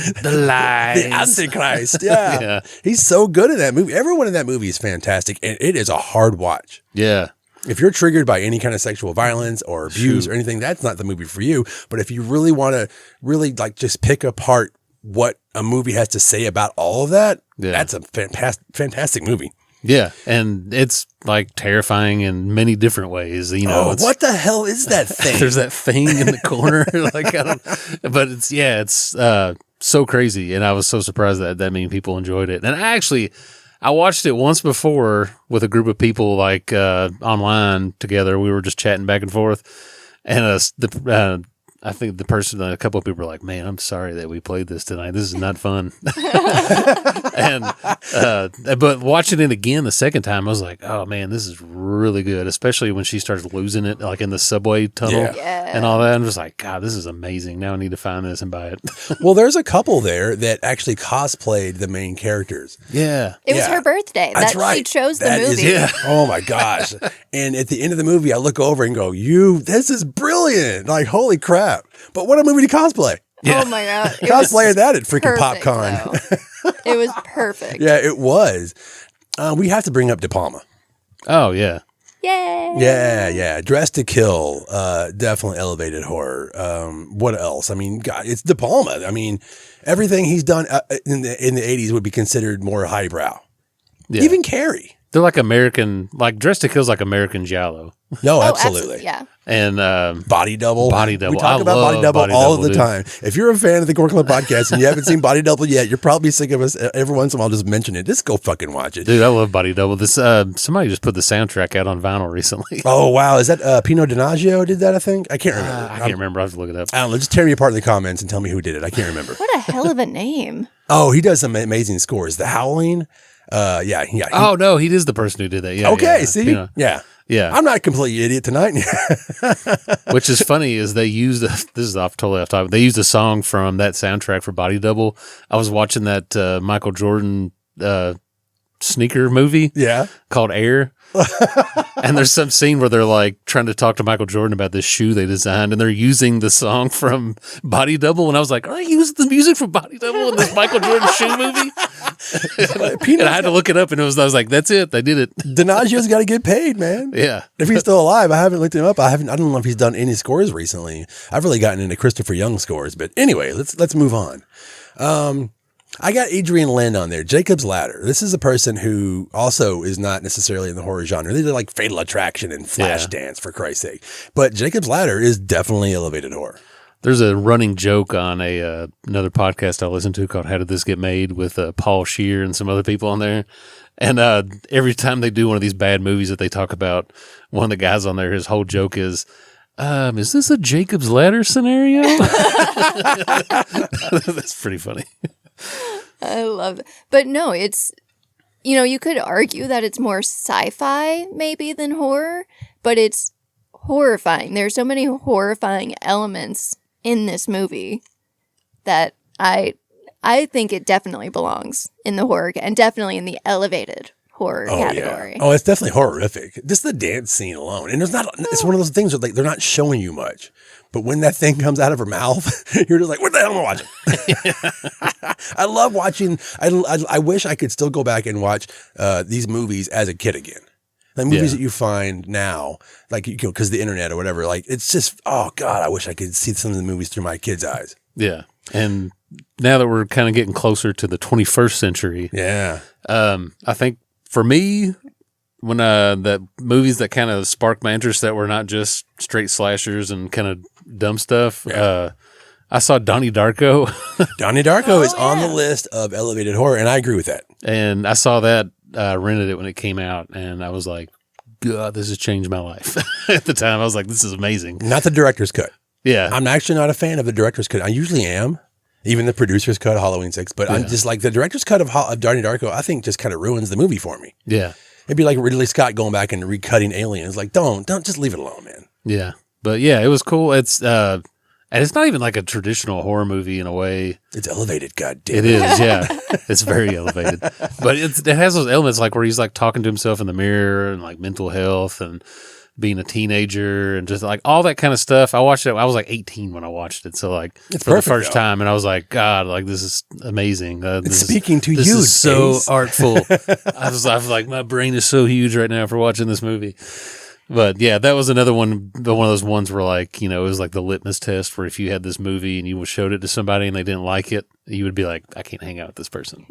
The Antichrist. Yeah. Yeah. He's so good in that movie. Everyone in that movie is fantastic. And it is a hard watch. Yeah. If you're triggered by any kind of sexual violence or abuse or anything, that's not the movie for you. But if you really want to really like just pick apart what a movie has to say about all of that, that's a fantastic movie. Yeah, and it's like terrifying in many different ways. What the hell is that thing? There's that thing in the corner, but it's so crazy, and I was so surprised that many people enjoyed it. And I watched it once before with a group of people like online together. We were just chatting back and forth, and I think a couple of people were like, man, I'm sorry that we played this tonight. This is not fun. But watching it again the second time, I was like, oh man, this is really good. Especially when she starts losing it, like in the subway tunnel and all that. I'm just like, God, this is amazing. Now I need to find this and buy it. Well, there's a couple there that actually cosplayed the main characters. Yeah. It was her birthday. That's right. She chose the movie. Oh my gosh. And at the end of the movie, I look over and go, this is brilliant. Like, holy crap. But what a movie to cosplay. Yeah. Oh my God. Cosplaying that at freaking PopCon. It was perfect. Yeah, it was. We have to bring up De Palma. Oh, yeah. Yay. Yeah. Dressed to Kill, definitely elevated horror. What else? I mean, God, it's De Palma. I mean, everything he's done in the 80s would be considered more highbrow. Yeah. Even Carrie. They're like American, like Dressed to Kill's like American Giallo. No, absolutely. Yeah. And Body Double. Body Double. We talk about Body Double all of the time. If you're a fan of the Gore Club podcast and you haven't seen Body Double yet, you're probably sick of us every once in a while just mention it. Just go fucking watch it. Dude, I love Body Double. This somebody just put the soundtrack out on vinyl recently. Oh, wow. Is that Pino Donaggio did that, I think? I can't remember. I can't remember. I have to look it up. I don't know. Just tear me apart in the comments and tell me who did it. I can't remember. What a hell of a name. Oh, he does some amazing scores. The Howling. Yeah. Oh, no. He is the person who did that. Yeah. Okay. Yeah, see? Yeah. Yeah. I'm not a complete idiot tonight. Which is funny is they used, this is totally off topic. They used a song from that soundtrack for Body Double. I was watching that Michael Jordan sneaker movie called Air. And there's some scene where they're like trying to talk to Michael Jordan about this shoe they designed, and they're using the song from Body Double. And I was like, are they using the music from Body Double in this Michael Jordan shoe movie? And I had to look it up, and I was like, that's it. They did it. Donaggio's got to get paid, man. Yeah. If he's still alive, I haven't looked him up. I don't know if he's done any scores recently. I've really gotten into Christopher Young scores, but anyway, let's move on. I got Adrian Lynn on there. Jacob's Ladder. This is a person who also is not necessarily in the horror genre. They did like Fatal Attraction and Flashdance, for Christ's sake. But Jacob's Ladder is definitely elevated horror. There's a running joke on another podcast I listen to called How Did This Get Made with Paul Scheer and some other people on there. And every time they do one of these bad movies that they talk about, one of the guys on there, his whole joke is this a Jacob's Ladder scenario? That's pretty funny. I love it. But no, it's, you could argue that it's more sci-fi maybe than horror, but it's horrifying. There's so many horrifying elements in this movie that I think it definitely belongs in the horror and definitely in the elevated horror category. Yeah. Oh, it's definitely horrific. Just the dance scene alone. And it's one of those things where like they're not showing you much. But when that thing comes out of her mouth, you're just like, what the hell am I watching? I love watching. I wish I could still go back and watch these movies as a kid again. The movies that you find now, like, because the internet or whatever, like, it's just, oh, God, I wish I could see some of the movies through my kids' eyes. Yeah. And now that we're kind of getting closer to the 21st century. Yeah. I think for me, when the movies that kind of sparked my interest that were not just straight slashers and kind of dumb stuff, I saw Donnie Darko. Donnie Darko is on the list of elevated horror, and I agree with that. And I saw that, rented it when it came out, and I was like, God, this has changed my life. At the time, I was like, this is amazing. Not the director's cut. Yeah. I'm actually not a fan of the director's cut. I usually am. Even the producer's cut of Halloween 6. But I'm just like, the director's cut of Donnie Darko, I think just kind of ruins the movie for me. Yeah. It'd be like Ridley Scott going back and recutting Aliens. Like, don't just leave it alone, man. Yeah. But yeah, it was cool. It's, and it's not even like a traditional horror movie in a way. It's elevated, goddamn. It is, yeah. It's very elevated. But it has those elements like where he's like talking to himself in the mirror and like mental health and being a teenager and just like all that kind of stuff. I watched it. I was like 18 when I watched it. So like it's for perfect, the first though. time, and I was like, God, like this is amazing. It's speaking to this you. Is so Ace. artful. I was like, my brain is so huge right now for watching this movie. But yeah, that was another one of those ones where like, it was like the litmus test where if you had this movie and you showed it to somebody and they didn't like it, you would be like, I can't hang out with this person.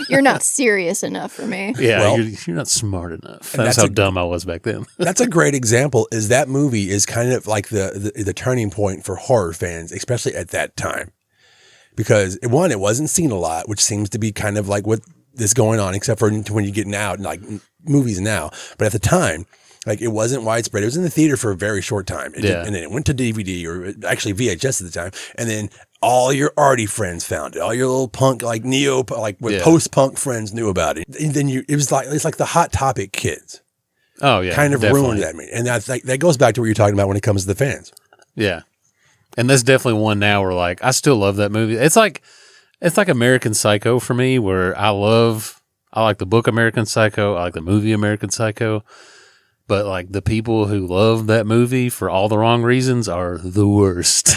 You're not serious enough for me. Yeah, well, you're not smart enough. That's how dumb I was back then. That's a great example. Is that movie is kind of like the turning point for horror fans, especially at that time. Because one, it wasn't seen a lot, which seems to be kind of like what is going on, except for when you're getting out and like movies now. But at the time, like it wasn't widespread. It was in the theater for a very short time. And then it went to DVD or actually VHS at the time. And then all your arty friends found it. All your little punk, like post-punk friends knew about it. And then it's like the Hot Topic kids. Oh yeah. Kind of definitely ruined that. And that's like, that goes back to what you're talking about when it comes to the fans. Yeah. And that's definitely one now where like, I still love that movie. It's like American Psycho for me, where I like the book American Psycho. I like the movie American Psycho. But like the people who love that movie for all the wrong reasons are the worst.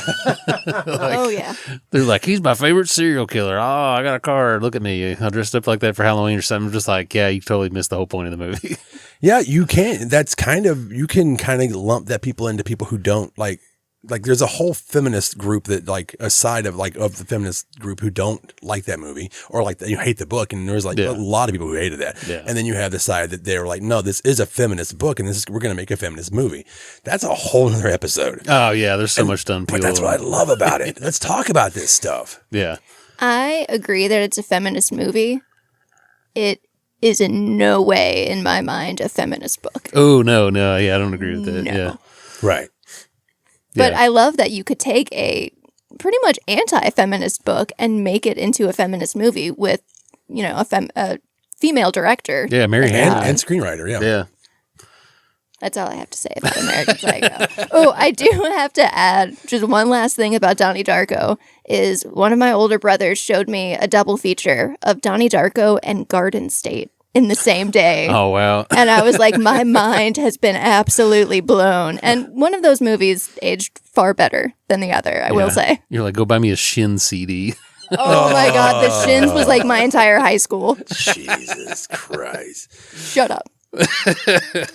Oh yeah. They're like, he's my favorite serial killer. Oh, I got a card. Look at me. I dressed up like that for Halloween or something. I'm just like, yeah, you totally missed the whole point of the movie. Yeah, you can. You can kind of lump that people into people who don't like there's a whole feminist group that like a side of the feminist group who don't like that movie or like you hate the book. And there's like a lot of people who hated that. Yeah. And then you have the side that they're like, no, this is a feminist book and we're going to make a feminist movie. That's a whole other episode. Oh yeah. There's so much done. But that's what I love about it. Let's talk about this stuff. Yeah. I agree that it's a feminist movie. It is in no way, in my mind, a feminist book. Oh, no. Yeah, I don't agree with that. No. Yeah. Right. But Yeah. I love that you could take a pretty much anti-feminist book and make it into a feminist movie with, a female director. Yeah, Mary Hannah. And screenwriter, yeah. Yeah. That's all I have to say about American Psycho. Oh, I do have to add just one last thing about Donnie Darko is one of my older brothers showed me a double feature of Donnie Darko and Garden State in the same day. Oh, wow. And I was like, my mind has been absolutely blown. And one of those movies aged far better than the other, I will say. You're like, go buy me a Shin CD. Oh my God, The Shins was like my entire high school. Jesus Christ. Shut up.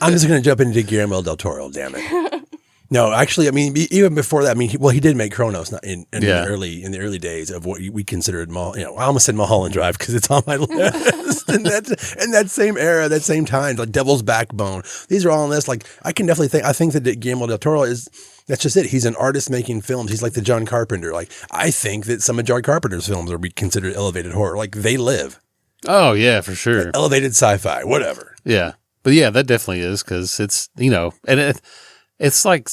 I'm just going to jump into Guillermo del Toro, damn it. No, actually, I mean, even before that, I mean, he did make Kronos in Yeah. the early days of what we considered I almost said Mulholland Drive because it's on my list. in that same era, that same time, like Devil's Backbone. These are all on this. Like, I think that Guillermo del Toro that's just it. He's an artist making films. He's like the John Carpenter. Like, I think that some of John Carpenter's films are considered elevated horror. Like, They Live. Oh yeah, for sure. Like elevated sci-fi, whatever. Yeah, but yeah, that definitely is because it's and it's like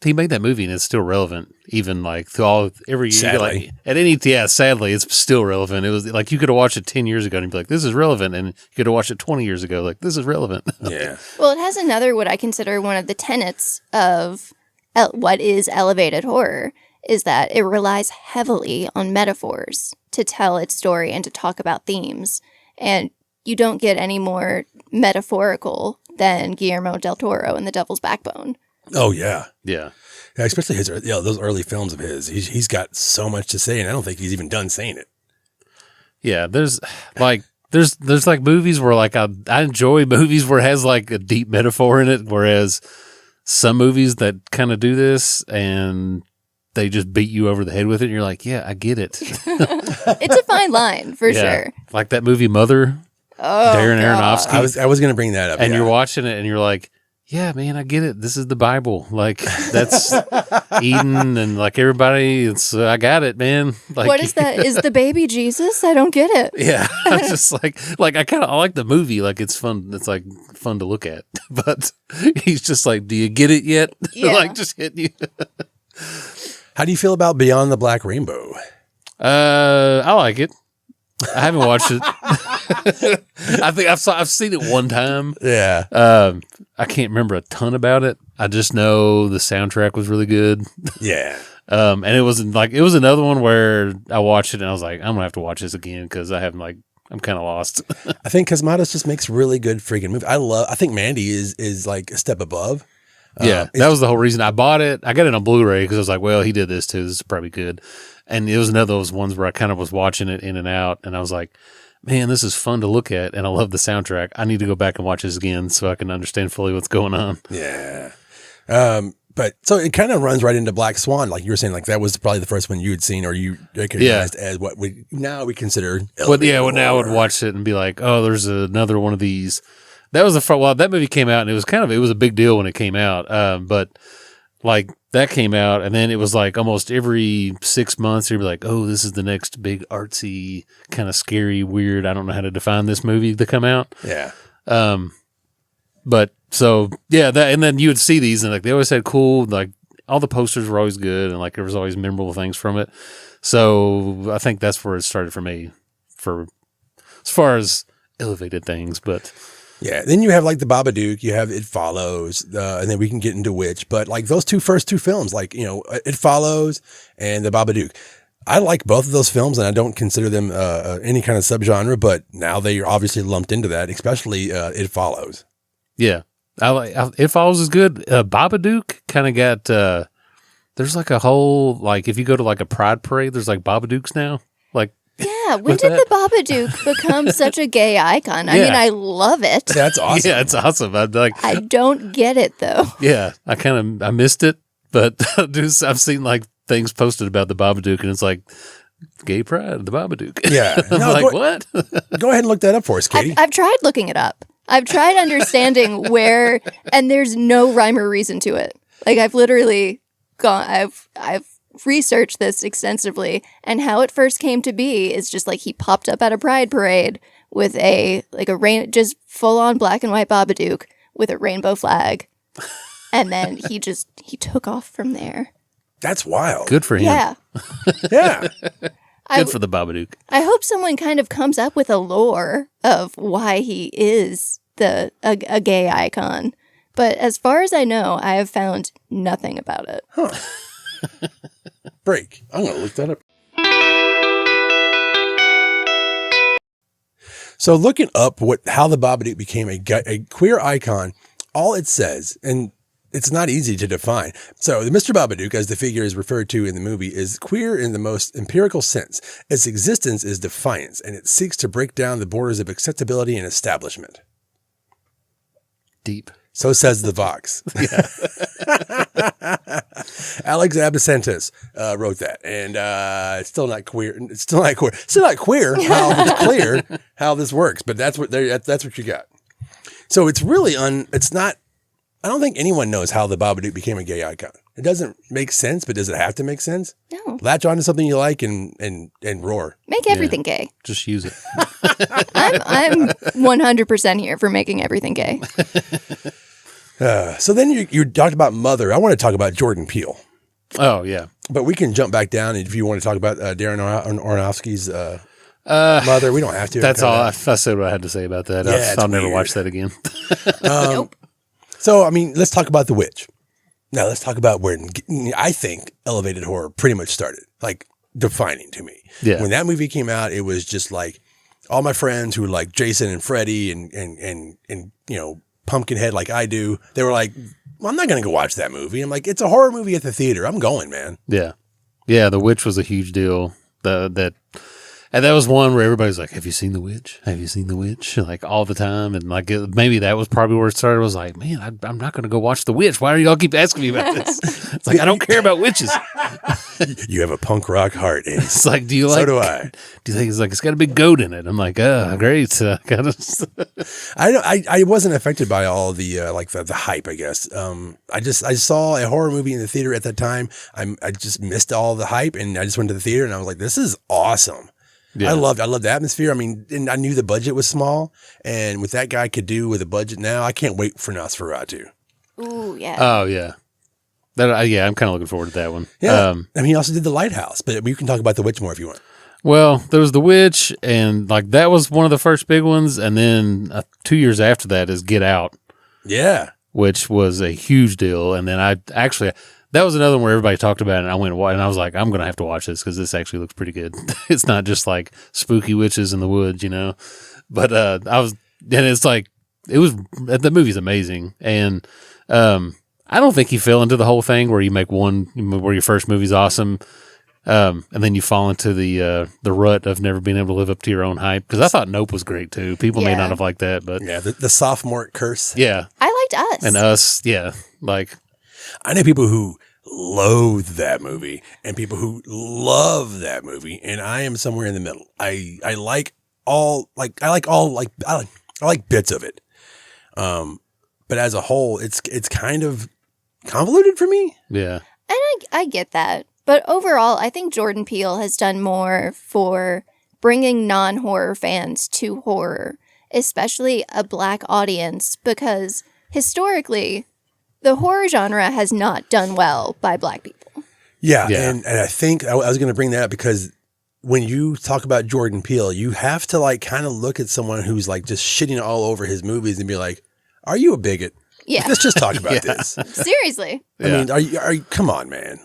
he made that movie and it's still relevant, even like through every year. Sadly. Like, sadly, it's still relevant. It was like you could have watched it 10 years ago and be like, "This is relevant," and you could have watched it 20 years ago, like, "This is relevant." Yeah. Well, it has another, what I consider one of the tenets of what is elevated horror, is that it relies heavily on metaphors to tell its story and to talk about themes. And you don't get any more metaphorical than Guillermo del Toro in The Devil's Backbone. Oh yeah. Yeah. Yeah, especially those early films of his. He's got so much to say, and I don't think he's even done saying it. Yeah, there's like movies where like I enjoy movies where it has like a deep metaphor in it, whereas some movies that kind of do this and they just beat you over the head with it, and you're like, yeah, I get it. It's a fine line for sure. Like that movie Mother, Darren Aronofsky. I was going to bring that up, and you're watching it and you're like, yeah, man, I get it. This is the Bible. Like, that's Eden and like everybody. I got it, man. Like, what is that? Is the baby Jesus? I don't get it. Yeah, I'm just like I like the movie. Like, it's fun. It's like fun to look at. But he's just like, do you get it yet? Yeah. Like, just hitting you. How do you feel about Beyond the Black Rainbow? I like it. I haven't watched it. I think I've seen it one time. Yeah. I can't remember a ton about it. I just know the soundtrack was really good. Yeah. And it was another one where I watched it and I was like, I'm gonna have to watch this again because I'm kind of lost. I think Cosmatos just makes really good freaking movies. I think Mandy is like a step above. Yeah, that was the whole reason I bought it. I got it on Blu-ray because I was like, well, he did this too. This is probably good. And it was another of those ones where I kind of was watching it in and out, and I was like, man, this is fun to look at, and I love the soundtrack. I need to go back and watch this again so I can understand fully what's going on. Yeah. But so it kind of runs right into Black Swan, like you were saying, like that was probably the first one you had seen or you recognized as what we consider. Now I would watch it and be like, oh, there's another one of these. That was that movie came out and it was a big deal when it came out. But like that came out and then it was like almost every 6 months you'd be like, oh, this is the next big artsy kind of scary, weird. I don't know how to define this movie to come out. Yeah. But so yeah, and then you would see these and like they always had cool, like all the posters were always good and like there was always memorable things from it. So I think that's where it started for me for as far as elevated things, but. Yeah, then you have like the Babadook, you have It Follows, and then we can get into Witch. But like those first two films, like, It Follows and the Babadook, I like both of those films, and I don't consider them any kind of subgenre. But now they are obviously lumped into that, especially It Follows. Yeah, It Follows is good. Babadook kind of got. There's like a whole like if you go to like a pride parade, there's like Babadooks now. Like. Yeah, when did the Babadook become such a gay icon? I mean, I love it. That's awesome. Yeah, it's awesome. I don't get it though. Yeah, I missed it, but I've seen like things posted about the Babadook, and it's like gay pride, the Babadook. Yeah, what? Go ahead and look that up for us, Katie. I've tried looking it up. I've tried understanding where, and there's no rhyme or reason to it. Like I've literally gone. I've researched this extensively, and how it first came to be is just like he popped up at a pride parade with just full on black and white Babadook with a rainbow flag, and then he took off from there. That's wild. Good for him. Yeah, Yeah. Good for the Babadook. I hope someone kind of comes up with a lore of why he is a gay icon, but as far as I know, I have found nothing about it. Huh. Break. I'm going to look that up. So looking up how the Babadook became a queer icon, all it says, and it's not easy to define. So the Mr. Babadook, as the figure is referred to in the movie, is queer in the most empirical sense. Its existence is defiance, and it seeks to break down the borders of acceptability and establishment. Deep. So says the Vox. Alex Abacentis wrote that, and it's still not queer. It's still not queer. Still not queer. How it's clear how this works, but that's what you got. So it's really It's not. I don't think anyone knows how the Babadook became a gay icon. It doesn't make sense, but does it have to make sense? No. Latch on to something you like and roar. Make everything gay. Just use it. I'm 100% here for making everything gay. So then you talked about Mother. I want to talk about Jordan Peele. Oh, yeah. But we can jump back down if you want to talk about Darren Aronofsky's Mother. We don't have to. That's all. I said what I had to say about that. Yeah, I'll never watch that again. Nope. So, I mean, let's talk about The Witch. Now, let's talk about where I think elevated horror pretty much started, like defining to me. Yeah. When that movie came out, it was just like all my friends who were like Jason and Freddy and you know, Pumpkinhead like I do. They were like, well, I'm not going to go watch that movie. I'm like, it's a horror movie at the theater. I'm going, man. Yeah. Yeah, The Witch was a huge deal. And that was one where everybody's like, have you seen The Witch? Have you seen The Witch? Like all the time. And like maybe that was probably where it started. I was like, man, I'm not going to go watch The Witch. Why do y'all keep asking me about this? It's like, I don't care about witches. You have a punk rock heart. And it's like, do you so like, do I. Do you think it's like, it's got a big goat in it? I'm like, oh, great. I wasn't affected by all the like the hype, I guess. I saw a horror movie in the theater at that time. I just missed all the hype, and I just went to the theater and I was like, this is awesome. Yeah. I loved the atmosphere. I mean, and I knew the budget was small, and what that guy could do with a budget now, I can't wait for Nosferatu. Ooh, yeah. Oh, yeah. I'm kind of looking forward to that one. Yeah. I mean, he also did The Lighthouse, but we can talk about The Witch more if you want. Well, there was The Witch, and like that was one of the first big ones, and then 2 years after that is Get Out. Yeah. Which was a huge deal, and then that was another one where everybody talked about it, and I went and I was like, I'm going to have to watch this because this actually looks pretty good. It's not just like spooky witches in the woods, you know. But the movie's amazing, and I don't think he fell into the whole thing where you make where your first movie's awesome, and then you fall into the rut of never being able to live up to your own hype. Because I thought Nope was great too. People may not have liked that, but yeah, the sophomore curse. Yeah, I liked Us. And Us, yeah, like. I know people who loathe that movie and people who love that movie, and I am somewhere in the middle. I like bits of it, but as a whole, it's kind of convoluted for me. Yeah, and I get that, but overall, I think Jordan Peele has done more for bringing non-horror fans to horror, especially a Black audience, because historically, the horror genre has not done well by Black people. Yeah. And I think I was going to bring that up because when you talk about Jordan Peele, you have to like kind of look at someone who's like just shitting all over his movies and be like, are you a bigot? Yeah. Let's just talk about this. Seriously. I mean, are you, come on, man.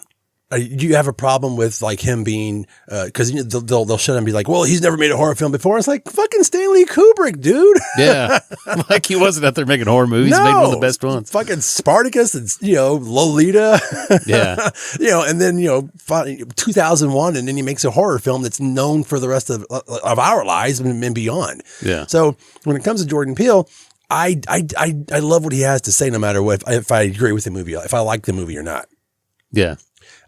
Do you have a problem with like him being, cause they'll shut him and be like, well, he's never made a horror film before. It's like fucking Stanley Kubrick, dude. Yeah. Like he wasn't out there making horror movies. He made one of the best ones. Fucking Spartacus and, Lolita. Yeah. And then, 2001 and then he makes a horror film that's known for the rest of our lives and beyond. Yeah. So when it comes to Jordan Peele, I love what he has to say no matter what, if I agree with the movie, if I like the movie or not. Yeah.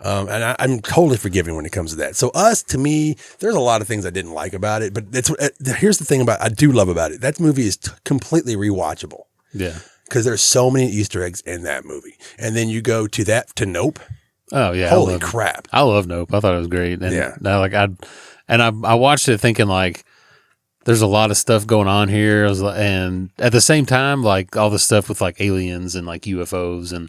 And I'm totally forgiving when it comes to that. So Us, to me, there's a lot of things I didn't like about it, but here's the thing I do love about it. That movie is completely rewatchable. Yeah. Because there's so many Easter eggs in that movie. And then you go to Nope. Oh yeah. Holy crap. I love Nope. I thought it was great. And yeah. I watched it thinking like, there's a lot of stuff going on here. And at the same time, like all the stuff with like aliens and like UFOs and,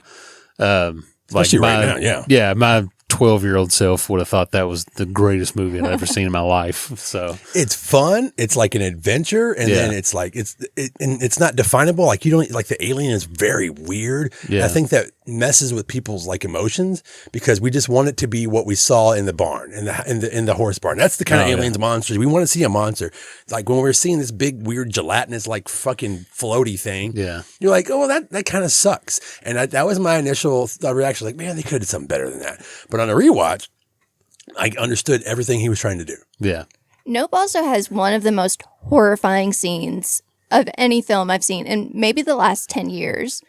especially right now, yeah, my 12-year-old self would have thought that was the greatest movie I'd ever seen in my life. So it's fun. It's like an adventure, and then it's like it's not definable. Like you don't like the alien is very weird. Yeah. I think that messes with people's like emotions because we just want it to be what we saw in the barn in the horse barn. That's the kind of aliens monsters we want to see. A monster like when we're seeing this big weird gelatinous like fucking floaty thing. Yeah, you're like, oh, that kind of sucks. And that was my initial reaction. Like, man, they could have done something better than that. But on a rewatch, I understood everything he was trying to do. Yeah. Nope also has one of the most horrifying scenes of any film I've seen in maybe the last 10 years.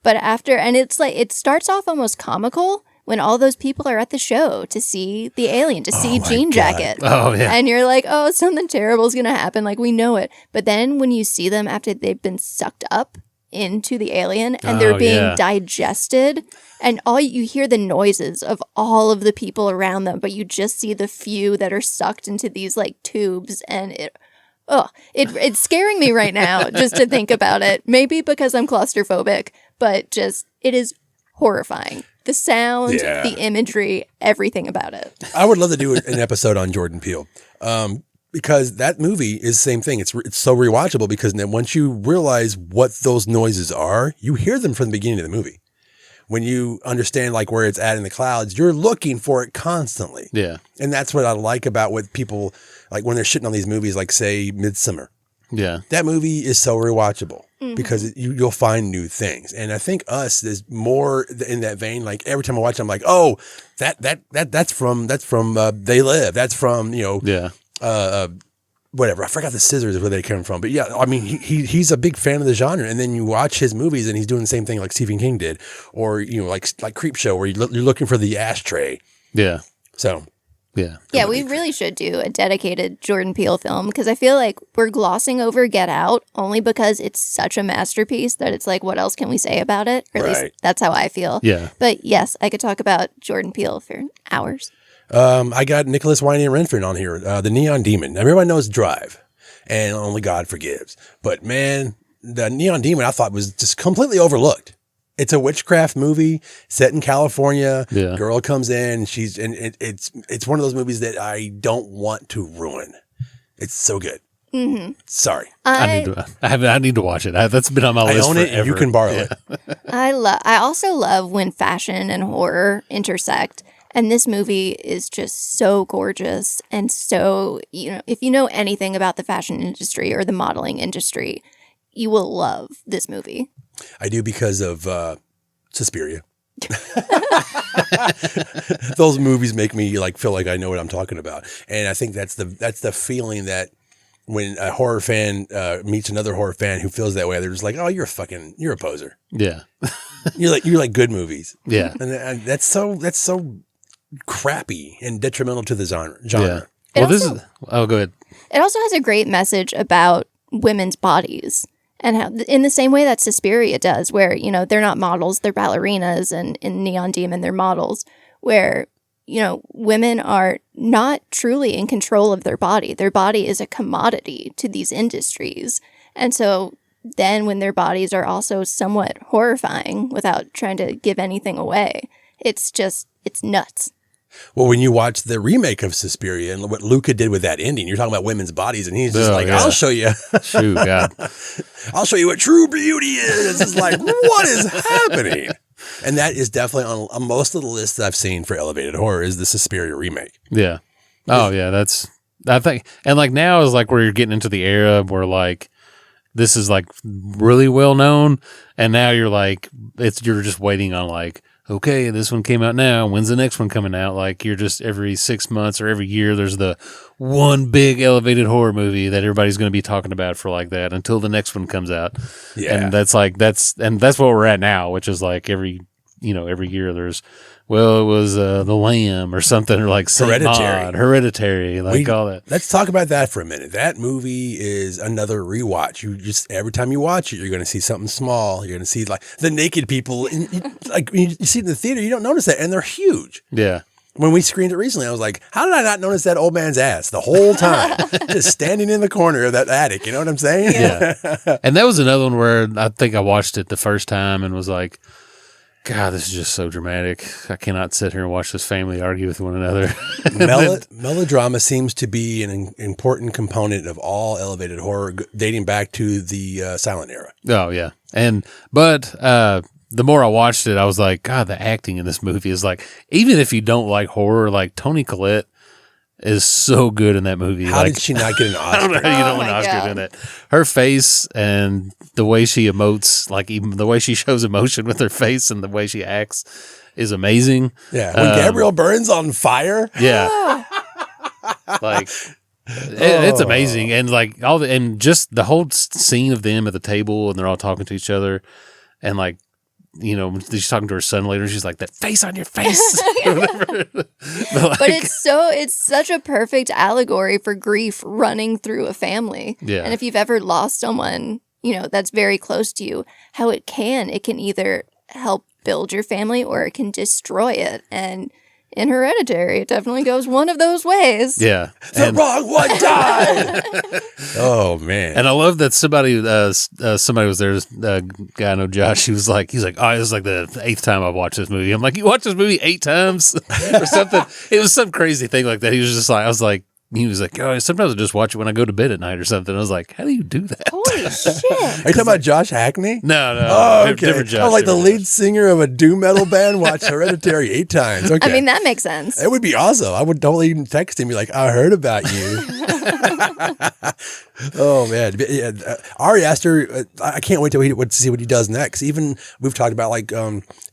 But after, and it's like, it starts off almost comical when all those people are at the show to see the alien, to see Jean Jacket. Oh, yeah. And you're like, oh, something terrible is going to happen. Like, we know it. But then when you see them after they've been sucked up into the alien and they're being digested, and all you hear the noises of all of the people around them, but you just see the few that are sucked into these like tubes, and it's scaring me right now just to think about it. Maybe because I'm claustrophobic, but just it is horrifying. The sound, the imagery, everything about it. I would love to do an episode on Jordan Peele. Because that movie is the same thing. It's so rewatchable because then once you realize what those noises are, you hear them from the beginning of the movie. When you understand like where it's at in the clouds, you're looking for it constantly. Yeah. And that's what I like about what people like when they're shitting on these movies, like say Midsummer. Yeah. That movie is so rewatchable because you'll find new things. And I think Us is more in that vein. Like every time I watch it, I'm like, oh, that's from They Live. That's from, whatever. I forgot the scissors where they came from, but yeah, I mean, he's a big fan of the genre. And then you watch his movies, and he's doing the same thing like Stephen King did, or like Creepshow, where you're looking for the ashtray. Yeah. So. Yeah, we really should do a dedicated Jordan Peele film because I feel like we're glossing over Get Out only because it's such a masterpiece that it's like, what else can we say about it? Or at least that's how I feel. Yeah. But yes, I could talk about Jordan Peele for hours. I got Nicholas Winding Refn on here, the Neon Demon. Everyone knows Drive and Only God Forgives. But man, the Neon Demon I thought was just completely overlooked. It's a witchcraft movie set in California. Yeah. Girl comes in, it's one of those movies that I don't want to ruin. It's so good. Mm-hmm. Sorry. I need to watch it. That's been on my list I own forever. it and you can borrow it. I also love when fashion and horror intersect. And this movie is just so gorgeous. And so, if you know anything about the fashion industry or the modeling industry, you will love this movie. I do because of Suspiria. Those movies make me like feel like I know what I'm talking about. And I think that's the feeling that when a horror fan meets another horror fan who feels that way, they're just like, oh, you're a poser. Yeah. you're like good movies. Yeah. And that's so crappy and detrimental to the genre. Yeah. Well, go ahead. It also has a great message about women's bodies and how, in the same way that Suspiria does, where, they're not models, they're ballerinas, and in Neon Demon, they're models, where, women are not truly in control of their body. Their body is a commodity to these industries. And so then when their bodies are also somewhat horrifying without trying to give anything away, it's nuts. Well, when you watch the remake of Suspiria and what Luca did with that ending, you're talking about women's bodies, and he's just I'll show you. Shoot, God. I'll show you what true beauty is. It's like, what is happening? And that is definitely on most of the lists that I've seen for elevated horror is the Suspiria remake. Yeah. Oh, yeah. I think, and like now is like where you're getting into the era where like this is like really well known, and now you're like, you're just waiting on like, okay, this one came out now. When's the next one coming out? Like you're just every 6 months or every year, there's the one big elevated horror movie that everybody's going to be talking about for like that until the next one comes out. Yeah. And that's what we're at now, which is like every year there's, well, it was The Lamb or something, or like Hereditary, like all that. Let's talk about that for a minute. That movie is another rewatch. You just, every time you watch it, you're going to see something small. You're going to see like the naked people. Like when you see it in the theater, you don't notice that, and they're huge. Yeah. When we screened it recently, I was like, how did I not notice that old man's ass the whole time? Just standing in the corner of that attic. You know what I'm saying? Yeah. And that was another one where I think I watched it the first time and was like, God, this is just so dramatic. I cannot sit here and watch this family argue with one another. Melodrama seems to be an important component of all elevated horror, dating back to the silent era. Oh, yeah. But the more I watched it, I was like, God, the acting in this movie is like, even if you don't like horror, like Toni Collette is so good in that movie. How did she not get an Oscar? I don't know how you don't win an Oscar in it. Her face and the way she emotes, like even the way she shows emotion with her face and the way she acts is amazing. Yeah. When Gabrielle Byrne's on fire. Yeah. Like it's amazing. And like and just the whole scene of them at the table and they're all talking to each other and like she's talking to her son later, she's like, that face on your face. But it's such a perfect allegory for grief running through a family. Yeah. And if you've ever lost someone, that's very close to you, how it can either help build your family or it can destroy it. And in Hereditary, it definitely goes one of those ways. Yeah. The wrong one died. Oh, man. And I love that somebody was there, a guy I know, Josh, he's like, oh, this is like the 8th time I've watched this movie. I'm like, you watched this movie 8 times? Or something. It was some crazy thing like that. He was like, oh, sometimes I just watch it when I go to bed at night or something. I was like, how do you do that? Holy shit. Are you talking about Josh Hackney? No. Oh, okay. Different Josh. Oh, like the lead singer of a doom metal band watched Hereditary 8 times. Okay. I mean, that makes sense. It would be awesome. I would totally even text him, be like, I heard about you. Oh, man. Yeah, Ari Aster, I can't wait to see what he does next. Even we've talked about like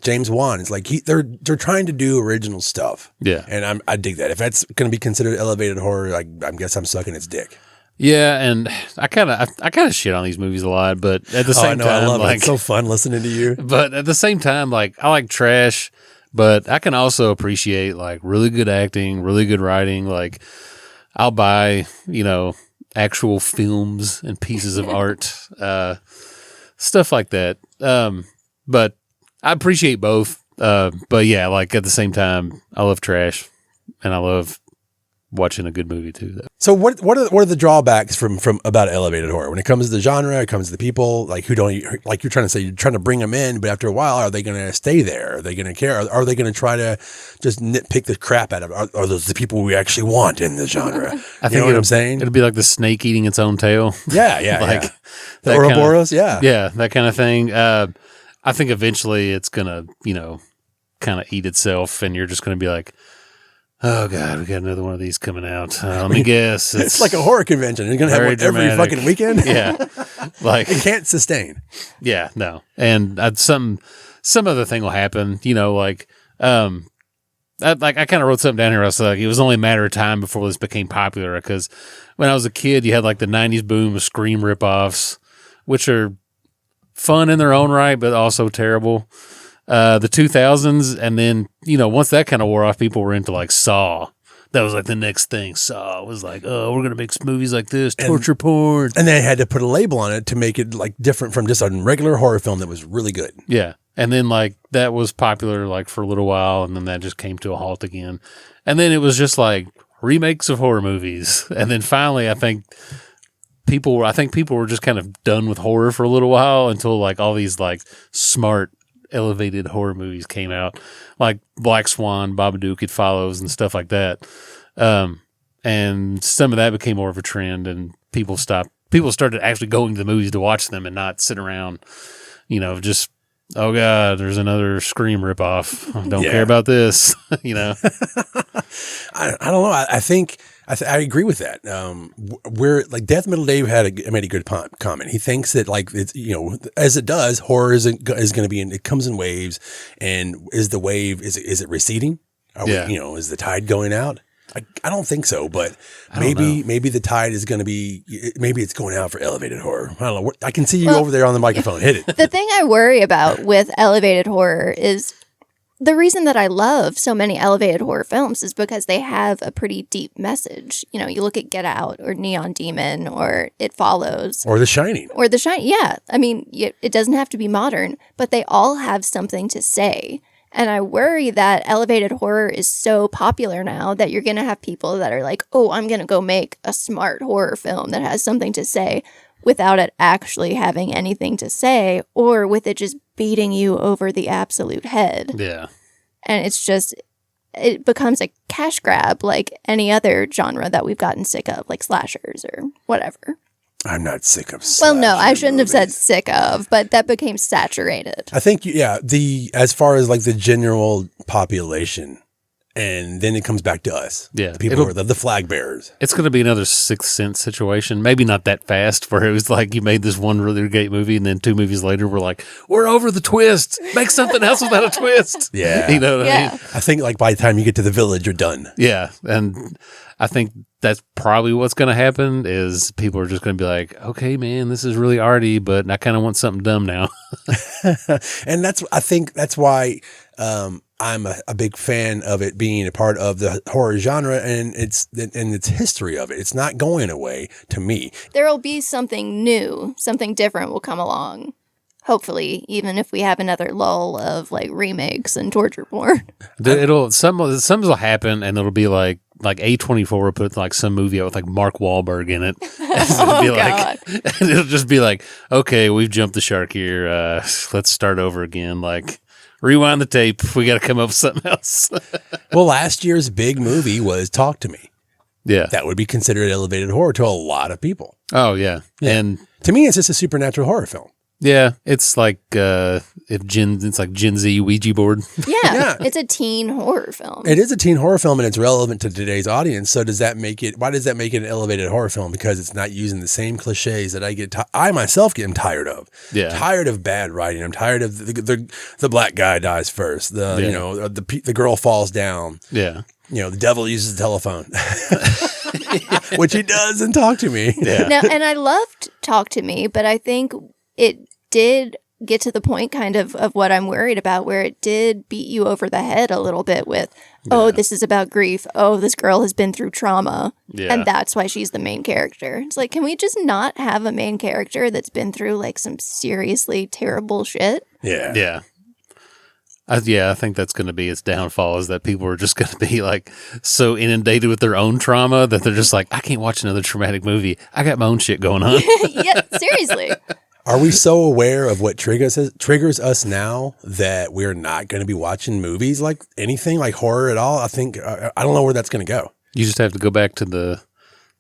James Wan. It's like they're trying to do original stuff. Yeah. And I dig that. If that's going to be considered elevated horror, I guess I'm sucking its dick. Yeah, and I kind of shit on these movies a lot, but at the same time, I love it. It's so fun listening to you. But at the same time, like I like trash, but I can also appreciate like really good acting, really good writing. Like I'll buy, actual films and pieces of art, stuff like that. But I appreciate both. But yeah, like at the same time, I love trash, and I love watching a good movie too, though. So what are the drawbacks from about elevated horror when it comes to the genre? It comes to the people like who don't, like you're trying to say, you're trying to bring them in, but after a while, are they going to stay there? Are they going to care? Are they going to try to just nitpick the crap out of it? Are those the people we actually want in the genre? I think you know what I'm saying? It'll be like the snake eating its own tail. Yeah, like yeah. that Ouroboros, yeah, that kind of thing. I think eventually it's gonna, kind of eat itself, and you're just gonna be like, oh God, we got another one of these coming out. Let me guess. It's like a horror convention. You're going to have one every fucking weekend. Yeah. Like it can't sustain. Yeah, no. And some other thing will happen, like, I kind of wrote something down here. I was like, it was only a matter of time before this became popular, because when I was a kid, you had like the 90s boom of Scream ripoffs, which are fun in their own right, but also terrible. The 2000s, and then once that kind of wore off, people were into like Saw. That was like the next thing. Saw was like, oh, we're gonna make movies like this, torture porn, and they had to put a label on it to make it like different from just a regular horror film that was really good. Yeah, and then like that was popular like for a little while, and then that just came to a halt again, and then it was just like remakes of horror movies, and then finally, I think people were just kind of done with horror for a little while until like all these like smart elevated horror movies came out, like Black Swan, Babadook, It Follows, and stuff like that. And some of that became more of a trend, and people started actually going to the movies to watch them and not sit around, just, oh God, there's another Scream ripoff. I don't care about this, I don't know. I think I agree with that. Where like Deathmetal Dave made a good comment. He thinks that like it's as it does, horror is going to be it comes in waves, and is the wave is it receding? Is the tide going out? I don't think so, but maybe the tide is going to be, maybe it's going out for elevated horror. I don't know. I can see you over there on the microphone. Hit it. The thing I worry about with elevated horror is the reason that I love so many elevated horror films is because they have a pretty deep message. You look at Get Out or Neon Demon or It Follows. Or The Shining. Yeah. I mean, it doesn't have to be modern, but they all have something to say. And I worry that elevated horror is so popular now that you're going to have people that are like, oh, I'm going to go make a smart horror film that has something to say, without it actually having anything to say, or with it just beating you over the absolute head. Yeah. And it becomes a cash grab like any other genre that we've gotten sick of, like slashers or whatever. I'm not sick of Well, no, I shouldn't have said sick of, but that became saturated. I think, as far as like the general population, and then it comes back to us. Yeah. The people who are the flag bearers. It's going to be another Sixth Sense situation. Maybe not that fast, where it was like you made this one really great movie, and then 2 movies later, we're like, we're over the twist. Make something else without a twist. Yeah. You know what I mean? I think like by the time you get to The Village, you're done. Yeah. And I think that's probably what's going to happen is people are just going to be like, okay, man, this is really arty, but I kind of want something dumb now. And I think that's why I'm a big fan of it being a part of the horror genre and its history of it. It's not going away to me. There'll be something new, something different will come along. Hopefully, even if we have another lull of like remakes and torture porn. Some will happen, and it'll be like A24 will put like some movie out with like Mark Wahlberg in it. And it'll just be like, okay, we've jumped the shark here. Let's start over again. Like, rewind the tape. We got to come up with something else. Well, last year's big movie was Talk to Me. Yeah, that would be considered elevated horror to a lot of people. Oh yeah, and to me, it's just a supernatural horror film. Yeah, it's like it's like Gen Z Ouija board. Yeah, it's a teen horror film. It is a teen horror film, and it's relevant to today's audience. So does that make it? Why does that make it an elevated horror film? Because it's not using the same cliches that I myself get tired of. Yeah, tired of bad writing. I'm tired of the black guy dies first. The girl falls down. Yeah, the devil uses the telephone, which he does in Talk to Me. Yeah. Now, and I loved Talk to Me, but I think it did get to the point kind of what I'm worried about, where it did beat you over the head a little bit with, oh, this is about grief. Oh, this girl has been through trauma. Yeah. And that's why she's the main character. It's like, can we just not have a main character that's been through like some seriously terrible shit? Yeah. Yeah. I think that's going to be its downfall, is that people are just going to be like so inundated with their own trauma that they're just like, I can't watch another traumatic movie. I got my own shit going on. Yeah, seriously. Are we so aware of what triggers us now that we're not going to be watching movies like anything like horror at all? I think I don't know where that's going to go. You just have to go back to the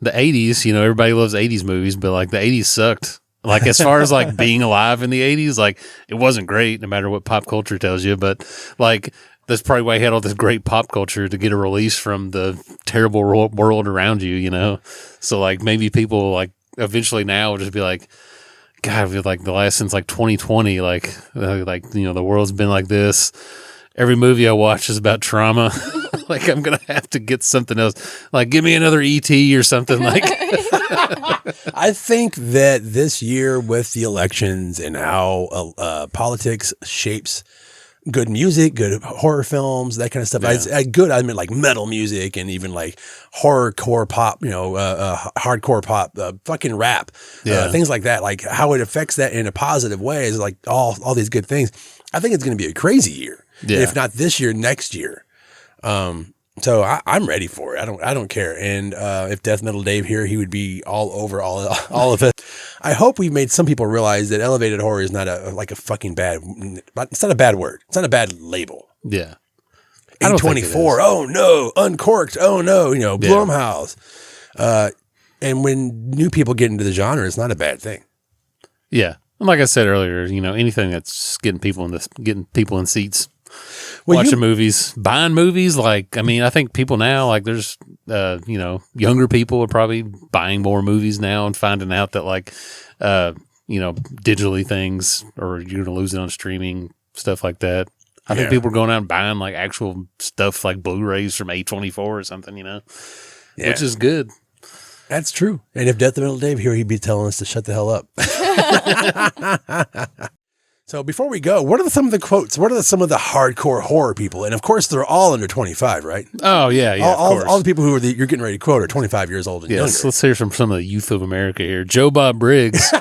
80s. Everybody loves 80s movies, but like the 80s sucked. Like as far as like being alive in the 80s, like it wasn't great no matter what pop culture tells you, but like that's probably why he had all this great pop culture to get a release from the terrible world around you, So like maybe people like eventually now will just be like, God, like the last since like 2020, the world's been like this. Every movie I watch is about trauma. Like I'm gonna have to get something else. Like give me another ET or something. Like I think that this year with the elections and how politics shapes good music, good horror films, that kind of stuff. Yeah. I mean like metal music and even like horrorcore pop, hardcore pop, fucking rap, things like that. Like how it affects that in a positive way is like all these good things. I think it's going to be a crazy year. Yeah. If not this year, next year. So I'm ready for it. I don't care. And if Deathmetal Dave here, he would be all over all of it. I hope we've made some people realize that elevated horror is not a fucking bad. It's not a bad word. It's not a bad label. Yeah. A24. Oh no. Uncorked. Oh no. Blumhouse. And when new people get into the genre, it's not a bad thing. Yeah. And like I said earlier, anything that's getting people in seats. Watching movies, buying movies. Like, I mean, I think people now, like there's, younger people are probably buying more movies now and finding out that like, digitally things, or you're going to lose it on streaming, stuff like that. I think people are going out and buying like actual stuff like Blu-rays from A24 or something, which is good. That's true. And if Deathmetal Dave here, he'd be telling us to shut the hell up. So before we go, what are some of the quotes? What are some of the hardcore horror people? And of course, they're all under 25, right? Oh, yeah, all the people who you're getting ready to quote are 25 years old and younger. Let's hear from some of the youth of America here. Joe Bob Briggs,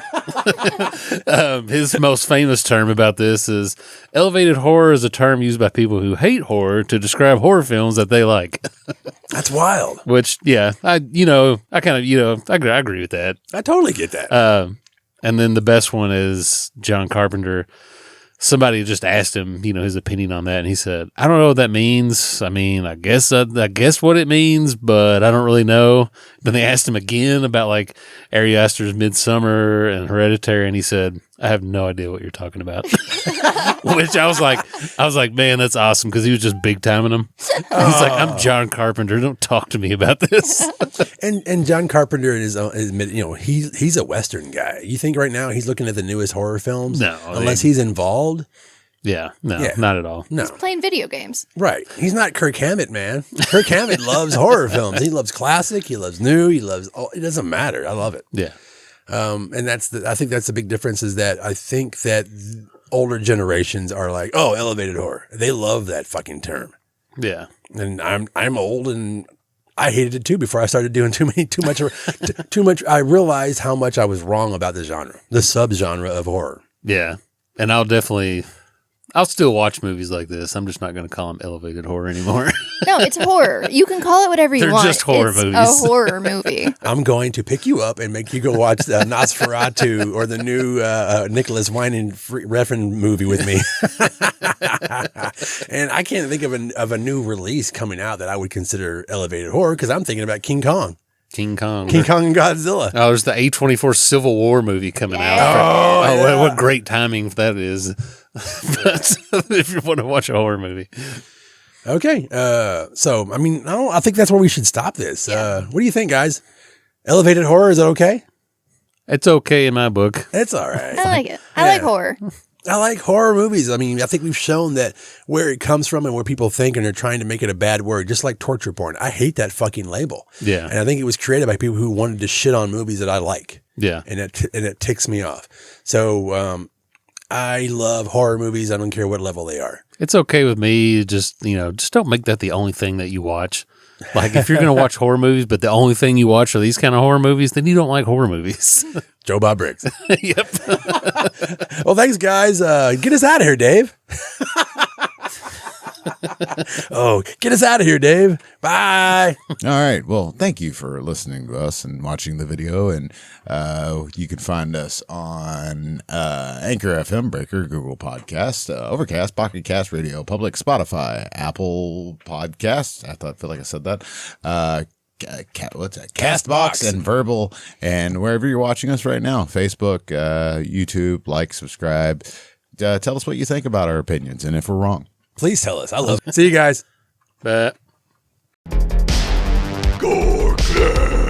his most famous term about this is, elevated horror is a term used by people who hate horror to describe horror films that they like. That's wild. Which, I agree with that. I totally get that. And then the best one is John Carpenter. Somebody just asked him, his opinion on that, and he said, "I don't know what that means. I mean, I guess what it means, but I don't really know." Then they asked him again about like Ari Aster's Midsummer and Hereditary, and he said, "I have no idea what you're talking about." Which I was like, man, that's awesome, because he was just big timing him. He's like, "I'm John Carpenter. Don't talk to me about this." And John Carpenter is he's a Western guy. You think right now he's looking at the newest horror films? No, unless he's involved. Yeah, no, Yeah. not at all. No. He's playing video games. Right. He's not Kirk Hammett, man. Kirk Hammett loves horror films. He loves classic. He loves new. He loves all. It doesn't matter. I love it. Yeah. And I think that's the big difference is that I think that older generations are like, oh, elevated horror. They love that fucking term. Yeah. And I'm old and I hated it too before I started doing too much. I realized how much I was wrong about the genre, the subgenre of horror. Yeah. And I'll still watch movies like this. I'm just not going to call them elevated horror anymore. No, it's horror. You can call it whatever you They're want. just horror it's movies. A horror movie. I'm going to pick you up and make you go watch Nosferatu or the new Nicholas Winding Refn movie with me. And I can't think of a new release coming out that I would consider elevated horror because I'm thinking about King Kong. King Kong and Godzilla. Oh, there's the A24 Civil War movie coming out. Yeah. What great timing that is. But if you want to watch a horror movie. Okay. So, I mean, I think that's where we should stop this. What do you think, guys? Elevated horror, is that okay? It's okay in my book. It's all right. I like it. I like horror. I like horror movies. I mean, I think we've shown that where it comes from and where people think and are trying to make it a bad word, just like torture porn. I hate that fucking label. Yeah. And I think it was created by people who wanted to shit on movies that I like. Yeah. And it ticks me off. So, I love horror movies. I don't care what level they are. It's okay with me. Just don't make that the only thing that you watch. Like if you're going to watch horror movies, but the only thing you watch are these kind of horror movies, then you don't like horror movies. Joe Bob Briggs. Yep. Well, thanks, guys. Get us out of here, Dave. Oh, get us out of here, Dave. Bye. All right. Well, thank you for listening to us and watching the video. And you can find us on Anchor FM, Breaker, Google Podcast, Overcast, Pocket Cast Radio, Public, Spotify, Apple Podcasts. I feel like I said that. What's that? Castbox and Verbal, and wherever you're watching us right now, Facebook, YouTube, like, subscribe. Tell us what you think about our opinions and if we're wrong. Please tell us. I love it. See you guys. But Gore Class.